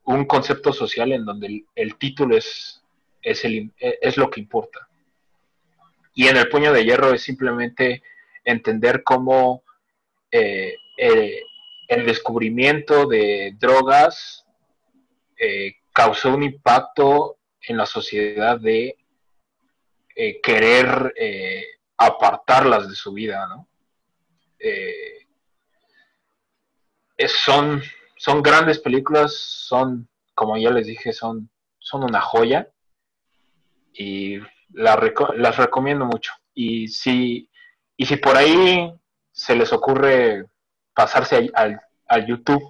un concepto social en donde el título es lo que importa. Y en el Puño de Hierro es simplemente entender cómo el descubrimiento de drogas causó un impacto en la sociedad de querer apartarlas de su vida, ¿no? Son grandes películas, como ya les dije, son una joya y las recomiendo mucho. Y si por ahí se les ocurre pasarse al YouTube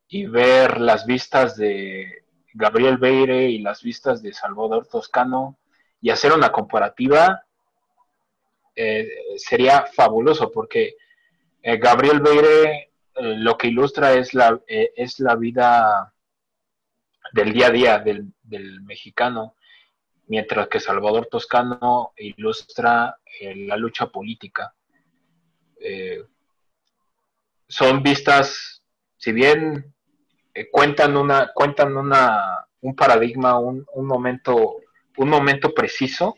y ver las vistas de Gabriel Beire y las vistas de Salvador Toscano y hacer una comparativa, sería fabuloso, porque Gabriel Beire lo que ilustra es la vida del día a día del mexicano, mientras que Salvador Toscano ilustra la lucha política. Son vistas, si bien cuentan una un paradigma, un momento preciso,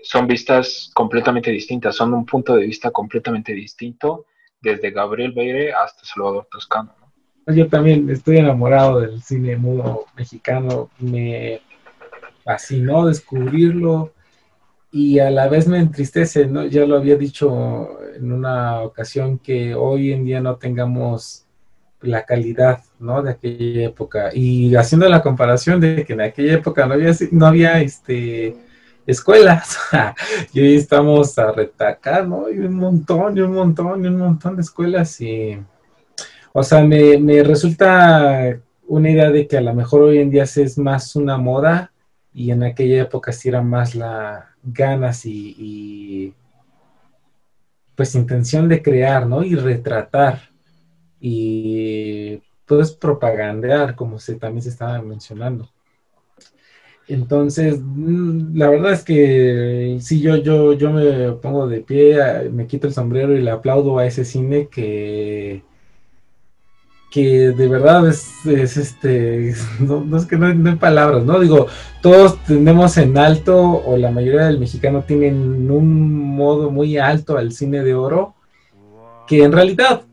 son vistas completamente distintas, son un punto de vista completamente distinto, desde Gabriel Beire hasta Salvador Toscano, ¿no? Yo también estoy enamorado del cine mudo mexicano, me fascinó descubrirlo y a la vez me entristece, ¿no? Ya lo había dicho en una ocasión que hoy en día no tengamos la calidad, ¿no? De aquella época, y haciendo la comparación de que en aquella época no había escuelas, y hoy estamos a retacar, ¿no? Y un montón de escuelas, y o sea, me resulta una idea de que a lo mejor hoy en día es más una moda, y en aquella época sí era más la ganas y pues intención de crear, ¿no? Y retratar, y pues propagandear, como también se estaba mencionando. Entonces, la verdad es que sí, yo me pongo de pie, me quito el sombrero y le aplaudo a ese cine que de verdad no es que no hay palabras, ¿no? Digo, todos tenemos en alto, o la mayoría del mexicano tienen un modo muy alto al cine de oro, que en realidad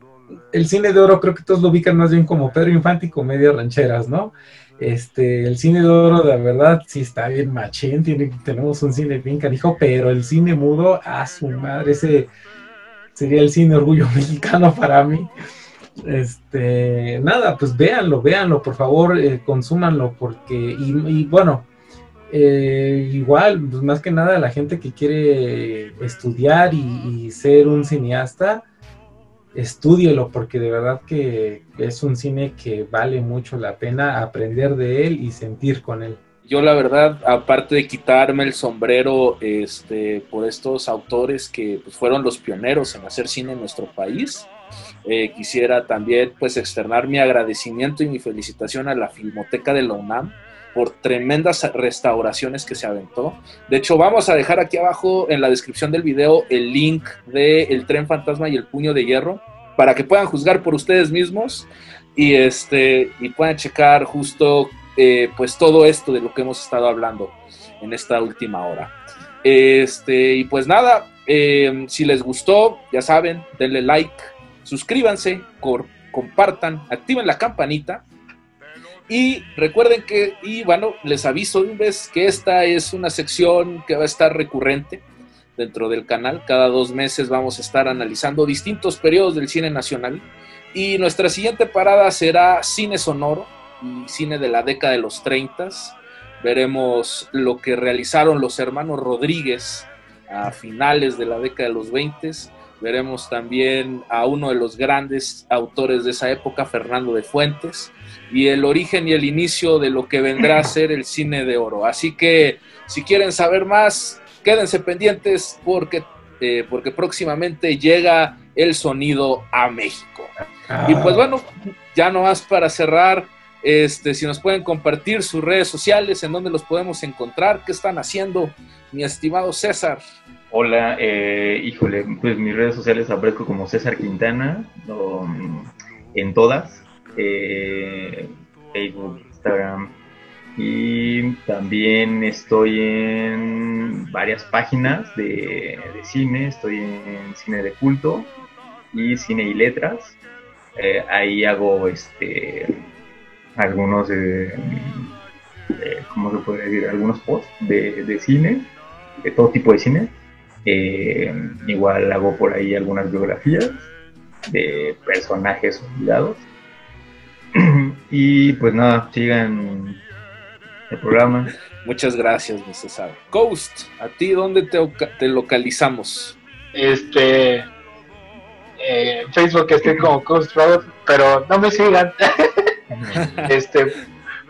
el cine de oro creo que todos lo ubican más bien como Pedro Infante y comedias rancheras, ¿no? El cine de oro, de verdad, sí está bien machín, tenemos un cine bien canijo, pero el cine mudo, a su madre, ese sería el cine orgullo mexicano para mí. Nada, pues véanlo, por favor, consúmanlo, porque, y bueno, igual, pues más que nada la gente que quiere estudiar y ser un cineasta, estúdielo, porque de verdad que es un cine que vale mucho la pena aprender de él y sentir con él. Yo la verdad, aparte de quitarme el sombrero por estos autores que pues, fueron los pioneros en hacer cine en nuestro país, quisiera también pues externar mi agradecimiento y mi felicitación a la Filmoteca de la UNAM por tremendas restauraciones que se aventó. De hecho, vamos a dejar aquí abajo en la descripción del video el link de El Tren Fantasma y El Puño de Hierro, para que puedan juzgar por ustedes mismos y puedan checar justo pues todo esto de lo que hemos estado hablando en esta última hora. Y pues nada, si les gustó, ya saben, denle like, suscríbanse, compartan, activen la campanita. Y recuerden que, y bueno, les aviso de una vez que esta es una sección que va a estar recurrente dentro del canal. Cada 2 meses vamos a estar analizando distintos periodos del cine nacional. Y nuestra siguiente parada será cine sonoro y cine de la década de los 30. Veremos lo que realizaron los hermanos Rodríguez a finales de la década de los 20. Veremos también a uno de los grandes autores de esa época, Fernando de Fuentes, y el origen y el inicio de lo que vendrá a ser el cine de oro. Así que si quieren saber más, quédense pendientes porque próximamente llega el sonido a México. Y pues bueno, ya nomás para cerrar, si nos pueden compartir sus redes sociales, en dónde los podemos encontrar, qué están haciendo, mi estimado César. Hola, híjole, pues mis redes sociales aparezco como César Quintana, en todas, Facebook, Instagram, y también estoy en varias páginas de cine. Estoy en Cine de Culto y Cine y Letras. Ahí hago algunos ¿cómo se puede decir? Algunos posts de cine, de todo tipo de cine. Igual hago por ahí algunas biografías de personajes olvidados. Y pues nada, sigan el programa. Muchas gracias, mi César. Ghost, ¿a ti dónde te localizamos? Facebook estoy como Ghost Road, pero no me sigan.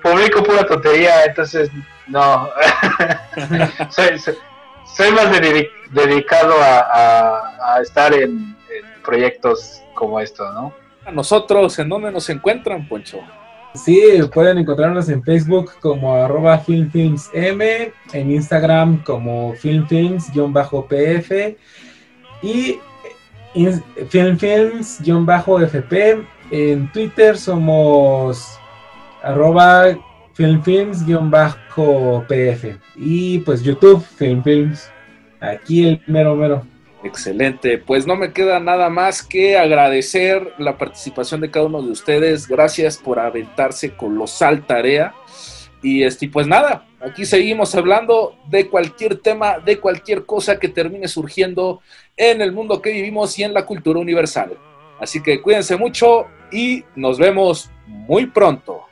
Publico pura tontería, entonces no. soy más dedicado a estar en proyectos como estos, ¿no? A nosotros, ¿en dónde nos encuentran, Poncho? Sí, pueden encontrarnos en Facebook como @filmfilmsm, en Instagram como filmfilms_pf y filmfilms_fp. En Twitter somos @filmfilms_pf. Y pues YouTube, Filmfilms. Aquí el mero mero. Excelente, pues no me queda nada más que agradecer la participación de cada uno de ustedes. Gracias por aventarse colosal tarea. Y pues nada, aquí seguimos hablando de cualquier tema, de cualquier cosa que termine surgiendo en el mundo que vivimos y en la cultura universal. Así que cuídense mucho y nos vemos muy pronto.